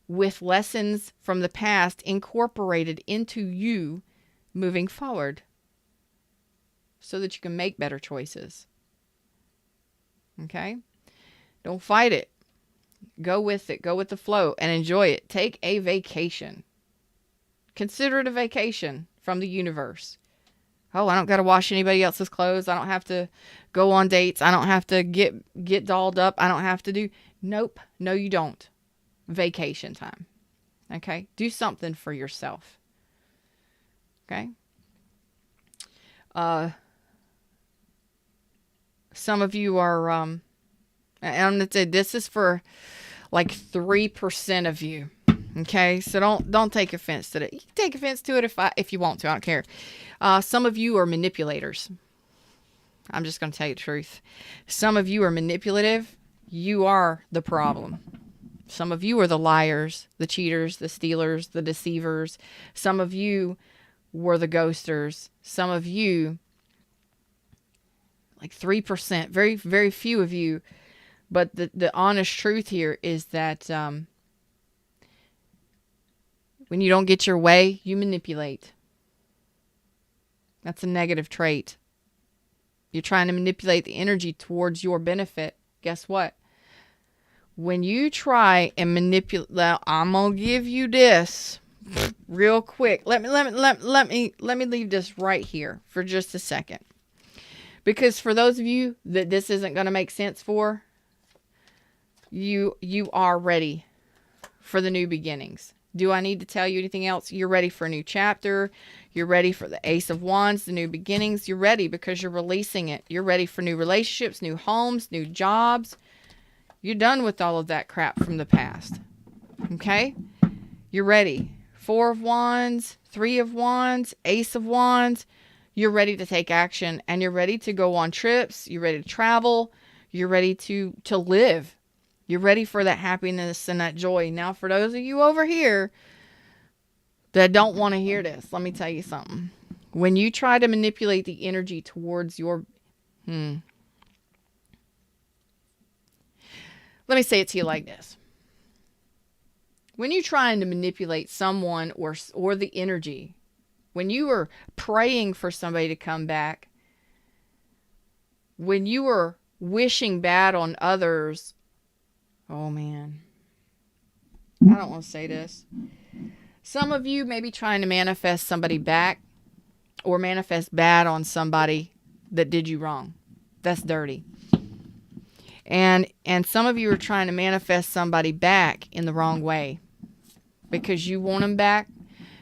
with lessons from the past incorporated into you moving forward so that you can make better choices. Okay? Don't fight it. Go with it. Go with the flow and enjoy it. Take a vacation. Consider it a vacation from the universe. Oh, I don't got to wash anybody else's clothes. I don't have to go on dates. I don't have to get dolled up. I don't have to do. Nope. No, you don't. Vacation time. Okay? Do something for yourself. Okay? Some of you are, and I'm going to say this is for like 3% of you. Okay? So don't take offense to it. You can take offense to it if you want to. I don't care. Some of you are manipulators. I'm just going to tell you the truth. Some of you are manipulative. You are the problem. Some of you are the liars, the cheaters, the stealers, the deceivers. Some of you were the ghosters. Some of you, like 3%, very, very few of you. But the honest truth here is that when you don't get your way, you manipulate. That's a negative trait. You're trying to manipulate the energy towards your benefit. Guess what? When you try and manipulate, I'm gonna give you this real quick. Let me leave this right here for just a second, because for those of you that this isn't gonna make sense for, you are ready for the new beginnings. Do I need to tell you anything else? You're ready for a new chapter. You're ready for the Ace of Wands, the new beginnings. You're ready because you're releasing it. You're ready for new relationships, new homes, new jobs. You're done with all of that crap from the past. Okay? You're ready. 4 of Wands, 3 of Wands, Ace of Wands. You're ready to take action, and you're ready to go on trips. You're ready to travel. You're ready to live. You're ready for that happiness and that joy. Now, for those of you over here that don't want to hear this, let me tell you something. When you try to manipulate the energy towards your... Let me say it to you like this. When you're trying to manipulate someone or the energy, when you are praying for somebody to come back, when you are wishing bad on others, oh man, I don't want to say this. Some of you may be trying to manifest somebody back or manifest bad on somebody that did you wrong. That's dirty. And some of you are trying to manifest somebody back in the wrong way because you want them back,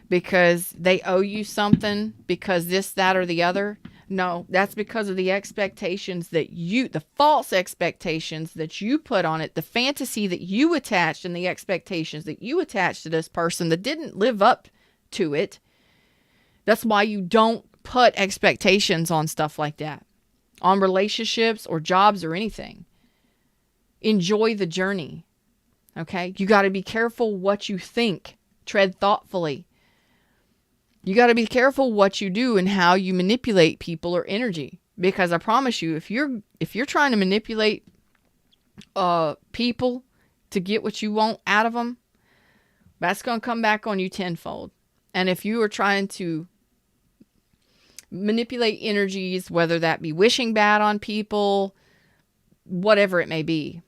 because they owe you something, because this, that, or the other. No, that's because of the expectations the false expectations that you put on it, the fantasy that you attached and the expectations that you attached to this person that didn't live up to it. That's why you don't put expectations on stuff like that, on relationships or jobs or anything. Enjoy the journey. Okay? You got to be careful what you think. Tread thoughtfully. You got to be careful what you do and how you manipulate people or energy, because I promise you, if you're trying to manipulate people to get what you want out of them, that's going to come back on you tenfold. And if you are trying to manipulate energies, whether that be wishing bad on people, whatever it may be,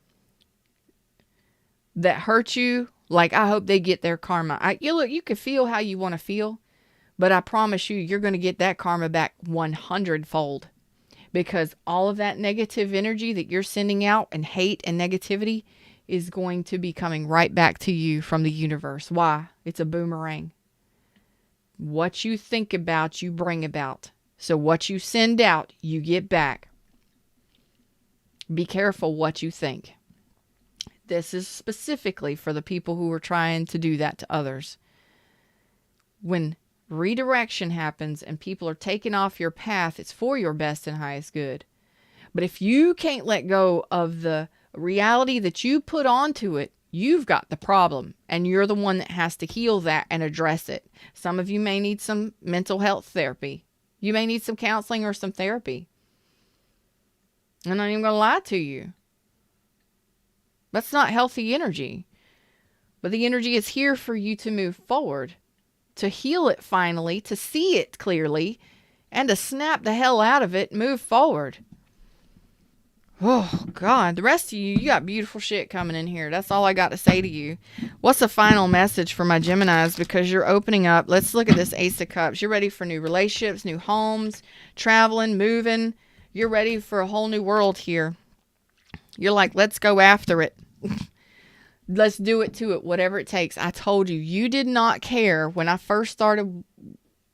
that hurt you, like, I hope they get their karma. You can feel how you want to feel, but I promise you, you're going to get that karma back 100-fold, because all of that negative energy that you're sending out and hate and negativity is going to be coming right back to you from the universe. Why? It's a boomerang. What you think about, you bring about. So what you send out, you get back. Be careful what you think. This is specifically for the people who are trying to do that to others. When redirection happens and people are taken off your path, it's for your best and highest good. But if you can't let go of the reality that you put onto it, you've got the problem, and you're the one that has to heal that and address it. Some of you may need some mental health therapy. You may need some counseling or some therapy. I'm not even going to lie to you. That's not healthy energy. But the energy is here for you to move forward, to heal it finally, to see it clearly, and to snap the hell out of it and move forward. Oh, God. The rest of you, you got beautiful shit coming in here. That's all I got to say to you. What's the final message for my Geminis? Because you're opening up. Let's look at this Ace of Cups. You're ready for new relationships, new homes, traveling, moving. You're ready for a whole new world here. You're like, let's go after it. Let's do it to it, whatever it takes. I told you, you did not care when I first started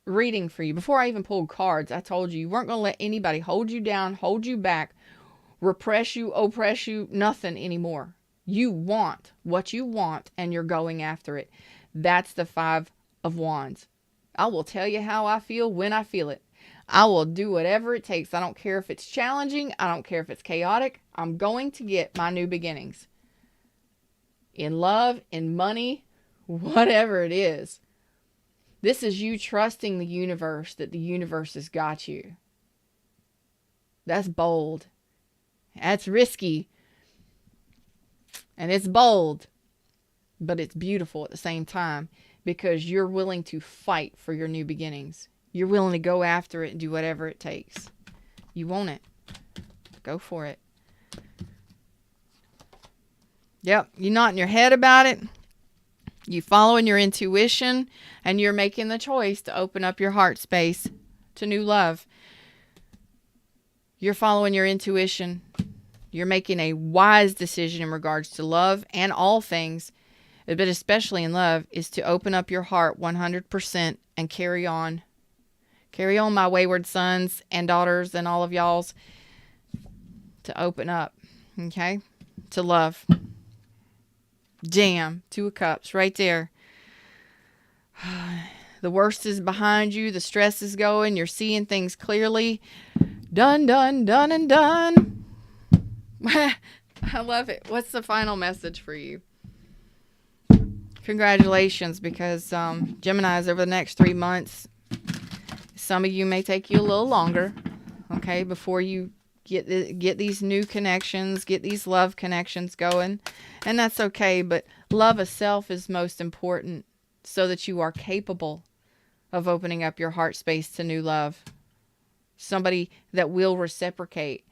reading for you. Before I even pulled cards, I told you weren't going to let anybody hold you down, hold you back, repress you, oppress you, nothing anymore. You want what you want, and you're going after it. That's the Five of Wands. I will tell you how I feel when I feel it. I will do whatever it takes. I don't care if it's challenging. I don't care if it's chaotic. I'm going to get my new beginnings. In love, in money, whatever it is. This is you trusting the universe that the universe has got you. That's bold. That's risky. And it's bold. But it's beautiful at the same time. Because you're willing to fight for your new beginnings. You're willing to go after it and do whatever it takes. You want it. Go for it. Yep. You're not in your head about it. You following your intuition. And you're making the choice to open up your heart space to new love. You're following your intuition. You're making a wise decision in regards to love and all things. But especially in love, is to open up your heart 100% and carry on. Carry on, my wayward sons and daughters and all of y'all's. To open up. Okay? To love. Jam. Two of Cups right there. The worst is behind you. The stress is going. You're seeing things clearly. Done, done, done, and done. I love it. What's the final message for you? Congratulations, because Geminis, over the next 3 months, some of you may take you a little longer, okay, before you get these new connections, get these love connections going, and that's okay, but love of self is most important so that you are capable of opening up your heart space to new love. Somebody that will reciprocate.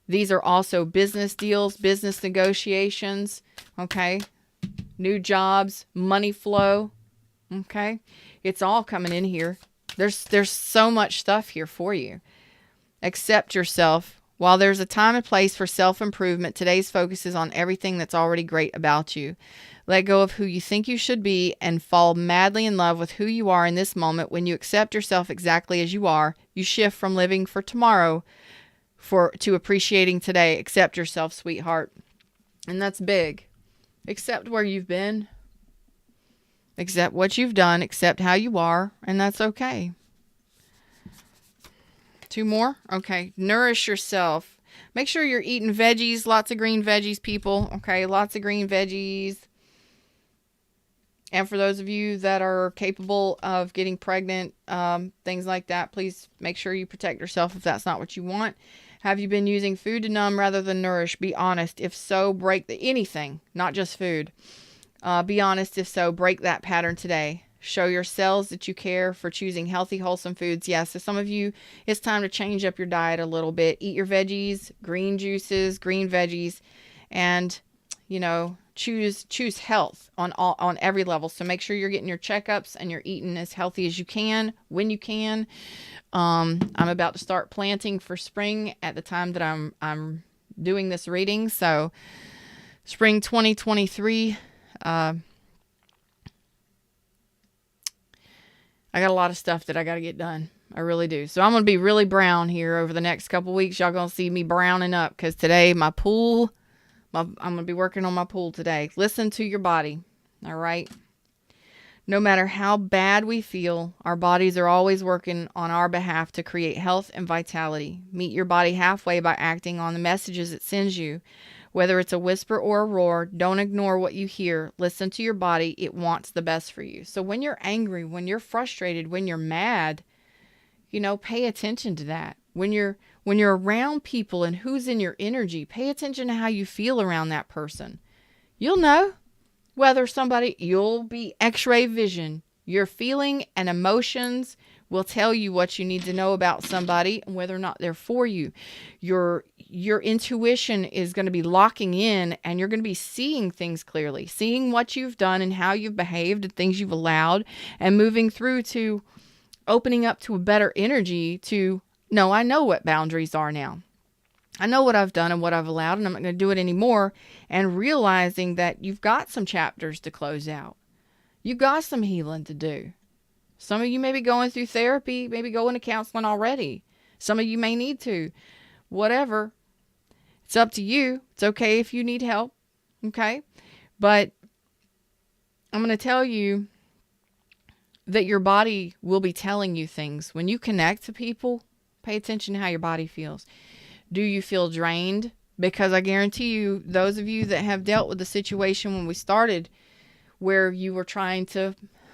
These are also business deals, business negotiations, okay? New jobs, money flow, okay? It's all coming in here. There's so much stuff here for you. Accept yourself. While there's a time and place for self-improvement, today's focus is on everything that's already great about you. Let go of who you think you should be and fall madly in love with who you are in this moment. When you accept yourself exactly as you are, you shift from living for tomorrow to appreciating today. Accept yourself, sweetheart. And that's big. Accept where you've been. Accept what you've done. Accept how you are. And that's okay. 2 more? Okay. Nourish yourself. Make sure you're eating veggies. Lots of green veggies, people. Okay. Lots of green veggies. And for those of you that are capable of getting pregnant, things like that, please make sure you protect yourself if that's not what you want. Have you been using food to numb rather than nourish? Be honest. If so, break anything, not just food. Be honest. If so, break that pattern today. Show your cells that you care for choosing healthy, wholesome foods. Yes, so some of you, it's time to change up your diet a little bit. Eat your veggies, green juices, green veggies, and, choose health on every level. So make sure you're getting your checkups and you're eating as healthy as you can, when you can. I'm about to start planting for spring at the time that I'm doing this reading. So spring 2023, I got a lot of stuff that I got to get done. I really do. So I'm going to be really brown here over the next couple weeks. Y'all going to see me browning up because today I'm going to be working on my pool today. Listen to your body. All right. No matter how bad we feel, our bodies are always working on our behalf to create health and vitality. Meet your body halfway by acting on the messages it sends you. Whether it's a whisper or a roar, don't ignore what you hear. Listen to your body. It wants the best for you. So when you're angry, when you're frustrated, when you're mad, pay attention to that. When you're around people and who's in your energy, pay attention to how you feel around that person. You'll know whether you'll be x-ray vision. Your feeling and emotions will tell you what you need to know about somebody and whether or not they're for you. Your intuition is going to be locking in, and you're going to be seeing things clearly, seeing what you've done and how you've behaved and things you've allowed, and moving through to opening up to a better energy to, no, I know what boundaries are now. I know what I've done and what I've allowed, and I'm not going to do it anymore. And realizing that you've got some chapters to close out. You've got some healing to do. Some of you may be going through therapy, maybe going to counseling already. Some of you may need to. Whatever. It's up to you. It's okay if you need help. Okay? But I'm going to tell you that your body will be telling you things. When you connect to people, pay attention to how your body feels. Do you feel drained? Because I guarantee you, those of you that have dealt with the situation when we started, where you were trying to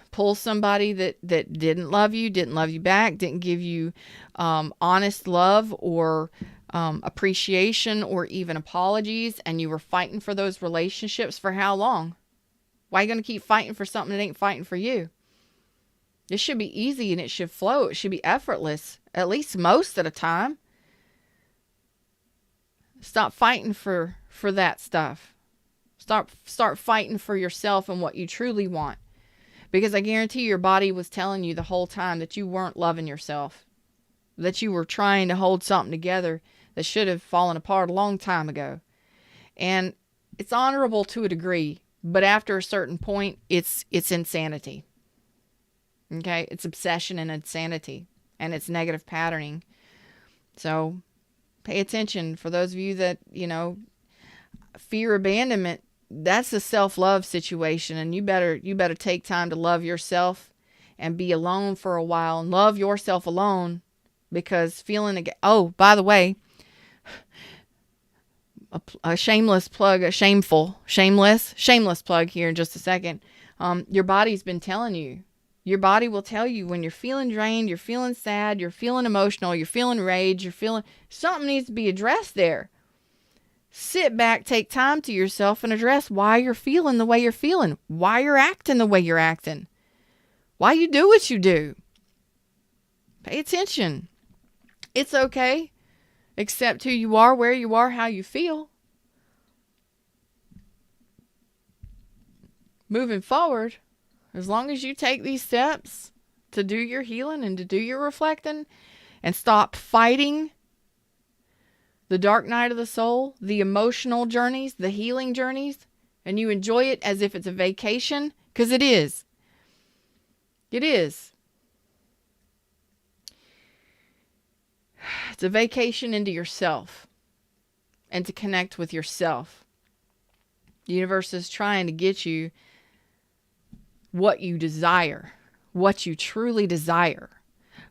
pull somebody that didn't love you back, didn't give you honest love or appreciation or even apologies, and you were fighting for those relationships for how long? Why are you going to keep fighting for something that ain't fighting for you? It should be easy and it should flow. It should be effortless, at least most of the time. Stop fighting for that stuff. Start fighting for yourself and what you truly want. Because I guarantee your body was telling you the whole time that you weren't loving yourself. That you were trying to hold something together that should have fallen apart a long time ago. And it's honorable to a degree, but after a certain point, it's insanity. Okay? It's obsession and insanity. And it's negative patterning. So pay attention. For those of you that, fear abandonment, that's a self-love situation, and you better take time to love yourself and be alone for a while and love yourself alone, because by the way, a shameless plug here in just a second. Your body's been telling you. Your body will tell you when you're feeling drained, you're feeling sad, you're feeling emotional, you're feeling rage, something needs to be addressed there. Sit back, take time to yourself and address why you're feeling the way you're feeling, why you're acting the way you're acting, why you do what you do. Pay attention. It's okay. Accept who you are, where you are, how you feel. Moving forward, as long as you take these steps to do your healing and to do your reflecting and stop fighting the dark night of the soul, the emotional journeys, the healing journeys, and you enjoy it as if it's a vacation, because it is. It is. It's a vacation into yourself and to connect with yourself. The universe is trying to get you what you desire, what you truly desire.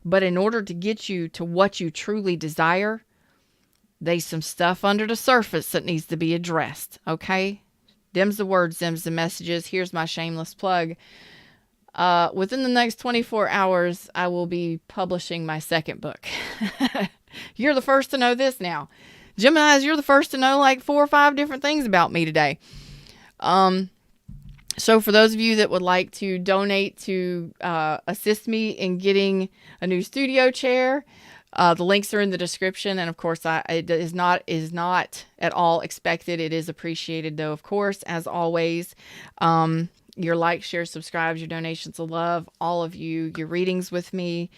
But in order to get you to what you truly desire, there's some stuff under the surface that needs to be addressed, okay? Them's the words, them's the messages. Here's my shameless plug. Within the next 24 hours, I will be publishing my second book. You're the first to know this now. Geminis, you're the first to know like 4 or 5 different things about me today. So for those of you that would like to donate to assist me in getting a new studio chair, the links are in the description. And of course, it is not at all expected. It is appreciated though, of course, as always. Your likes, shares, subscribes, your donations of love, all of you, your readings with me,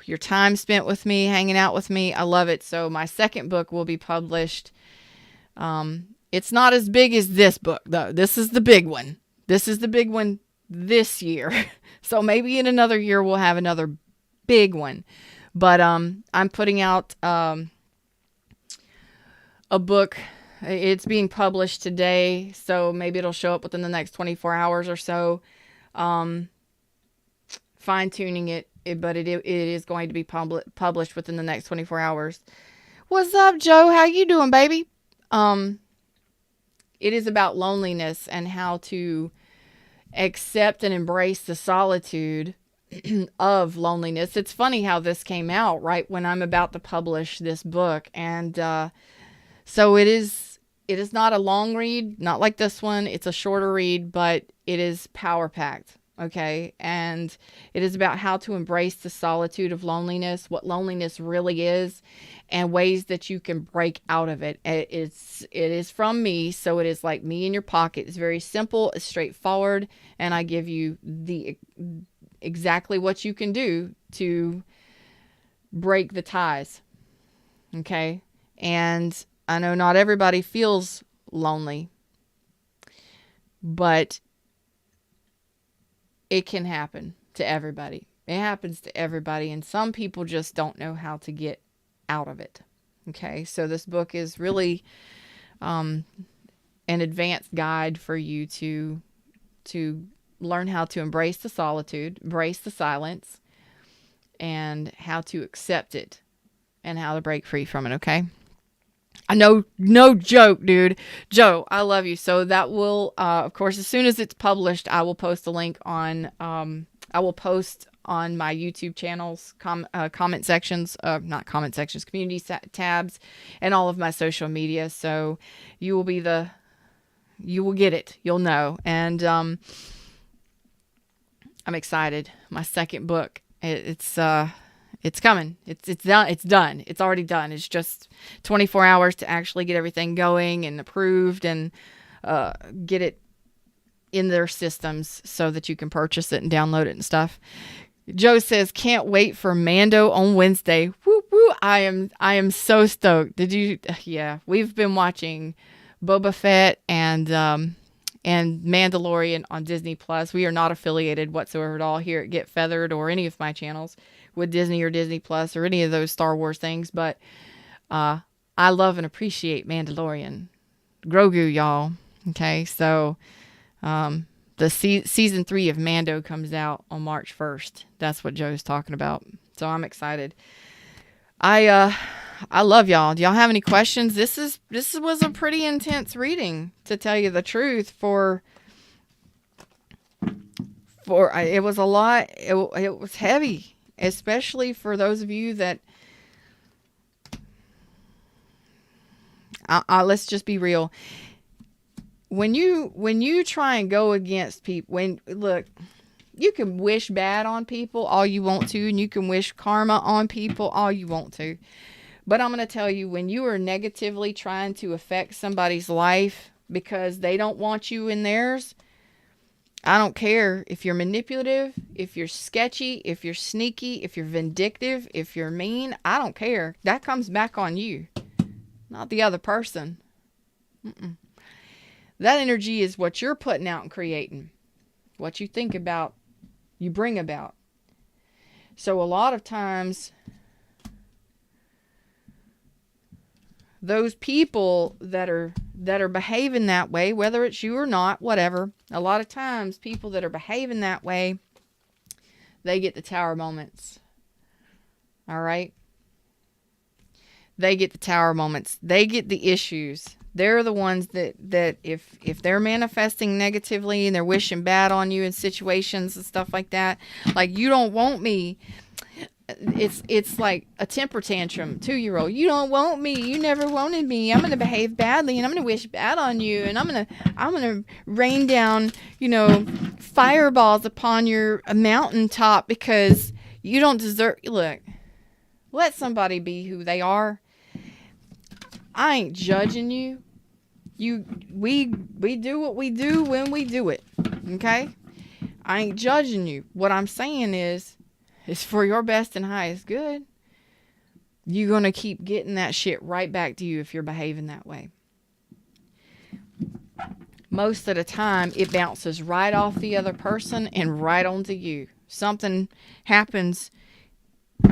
your time spent with me, hanging out with me. I love it. So my second book will be published. It's not as big as this book, though. This is the big one. This is the big one this year. So maybe in another year we'll have another big one. But I'm putting out a book. It's being published today, so maybe it'll show up within the next 24 hours or so. Fine-tuning it, but it is going to be published within the next 24 hours. What's up, Joe? How you doing, baby? It is about loneliness and how to accept and embrace the solitude of loneliness. It's funny how this came out right when I'm about to publish this book. And so it is not a long read, not like this one. It's a shorter read, but it is power packed. Okay. And it is about how to embrace the solitude of loneliness, what loneliness really is, and ways that you can break out of it. It is from me. So it is like me in your pocket. It's very simple. It's straightforward. And I give you exactly what you can do to break the ties. Okay. And I know not everybody feels lonely, but it can happen to everybody. It happens to everybody, and some people just don't know how to get out of it. Okay, so this book is really an advanced guide for you to learn how to embrace the solitude, embrace the silence, and how to accept it, and how to break free from it. Okay. I know, no joke, dude. Joe, I love you. So that will, of course, as soon as it's published, I will post a link on, I will post on my YouTube channels, comment sections, not comment sections, community tabs, and all of my social media. So you will you will get it. You'll know. And I'm excited. My second book, it's coming. It's done. It's done. It's already done. It's just 24 hours to actually get everything going and approved and get it in their systems so that you can purchase it and download it and stuff. Joe says, can't wait for Mando on Wednesday. Woo woo. I am so stoked. Yeah, we've been watching Boba Fett and Mandalorian on Disney Plus. We are not affiliated whatsoever at all here at Get Feathered or any of my channels with Disney or Disney Plus or any of those Star Wars things, but I love and appreciate Mandalorian. Grogu, y'all. Okay, so the season 3 of Mando comes out on March 1st. That's what Joe's talking about. So I'm excited. I love y'all. Do y'all have any questions? This was a pretty intense reading, to tell you the truth. It was a lot. It was heavy. Especially for those of you that, let's just be real. When you try and go against people, look, you can wish bad on people all you want to, and you can wish karma on people all you want to. But I'm going to tell you, when you are negatively trying to affect somebody's life because they don't want you in theirs, I don't care if you're manipulative, if you're sketchy, if you're sneaky, if you're vindictive, if you're mean. I don't care. That comes back on you, not the other person. That energy is what you're putting out and creating. What you think about, you bring about. So a lot of times, those people that are behaving that way, whether it's you or not, whatever, a lot of times people that are behaving that way, they get the tower moments. All right? They get the tower moments. They get the issues. They're the ones that if they're manifesting negatively and they're wishing bad on you in situations and stuff like that, like, you don't want me. It's like a temper tantrum. 2-year-old, you don't want me. You never wanted me. I'm going to behave badly, and I'm going to wish bad on you, and I'm going to rain down, fireballs upon your mountaintop because you don't deserve. Look, let somebody be who they are. I ain't judging you. We do what we do when we do it. Okay? I ain't judging you. What I'm saying is for your best and highest good. You're going to keep getting that shit right back to you if you're behaving that way. Most of the time, it bounces right off the other person and right onto you. Something happens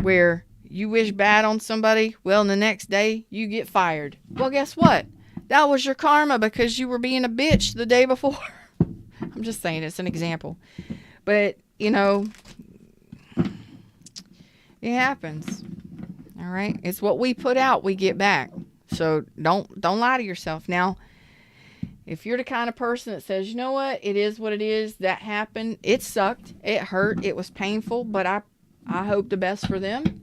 where you wish bad on somebody. Well, the next day, you get fired. Well, guess what? That was your karma because you were being a bitch the day before. I'm just saying, it's an example. But, it happens. All right? It's what we put out, we get back. So don't lie to yourself. Now, if you're the kind of person that says, you know what, it is what it is, that happened, it sucked, it hurt, it was painful, but I hope the best for them.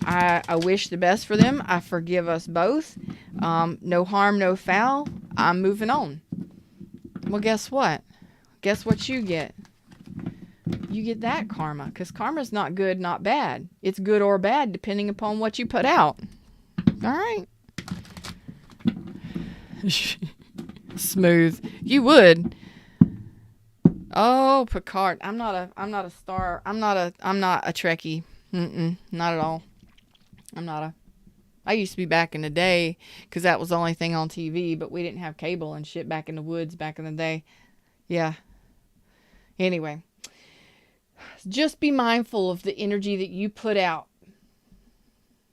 I wish the best for them. I forgive us both. No harm, no foul. I'm moving on. Well, guess what? Guess what you get? You get that karma, because karma's not good, not bad. It's good or bad depending upon what you put out. All right. Smooth. You would. Oh, Picard. I'm not a star. I'm not a Trekkie. Not at all. I used to be back in the day, because that was the only thing on TV, but we didn't have cable and shit back in the woods back in the day. Yeah. Anyway. Just be mindful of the energy that you put out.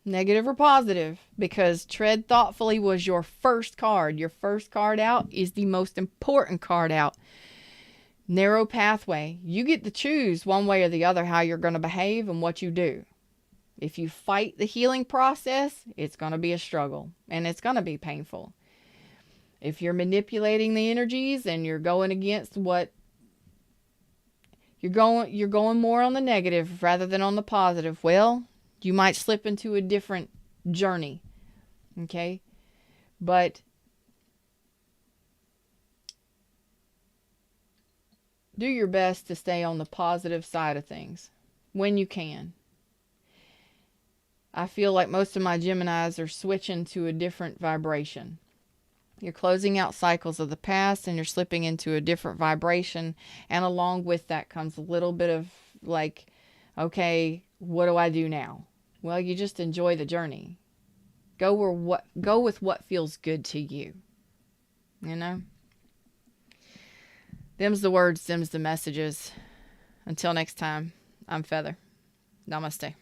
Negative or positive, because tread thoughtfully was your first card. Your first card out is the most important card out. Narrow pathway. You get to choose one way or the other how you're going to behave and what you do. If you fight the healing process, it's going to be a struggle and it's going to be painful. If you're manipulating the energies and you're going against what you're going more on the negative rather than on the positive, well, you might slip into a different journey. Okay? But do your best to stay on the positive side of things when you can. I feel like most of my Geminis are switching to a different vibration. You're closing out cycles of the past and you're slipping into a different vibration. And along with that comes a little bit of like, okay, what do I do now? Well, you just enjoy the journey. Go with what feels good to you. You know? Them's the words, them's the messages. Until next time, I'm Feather. Namaste.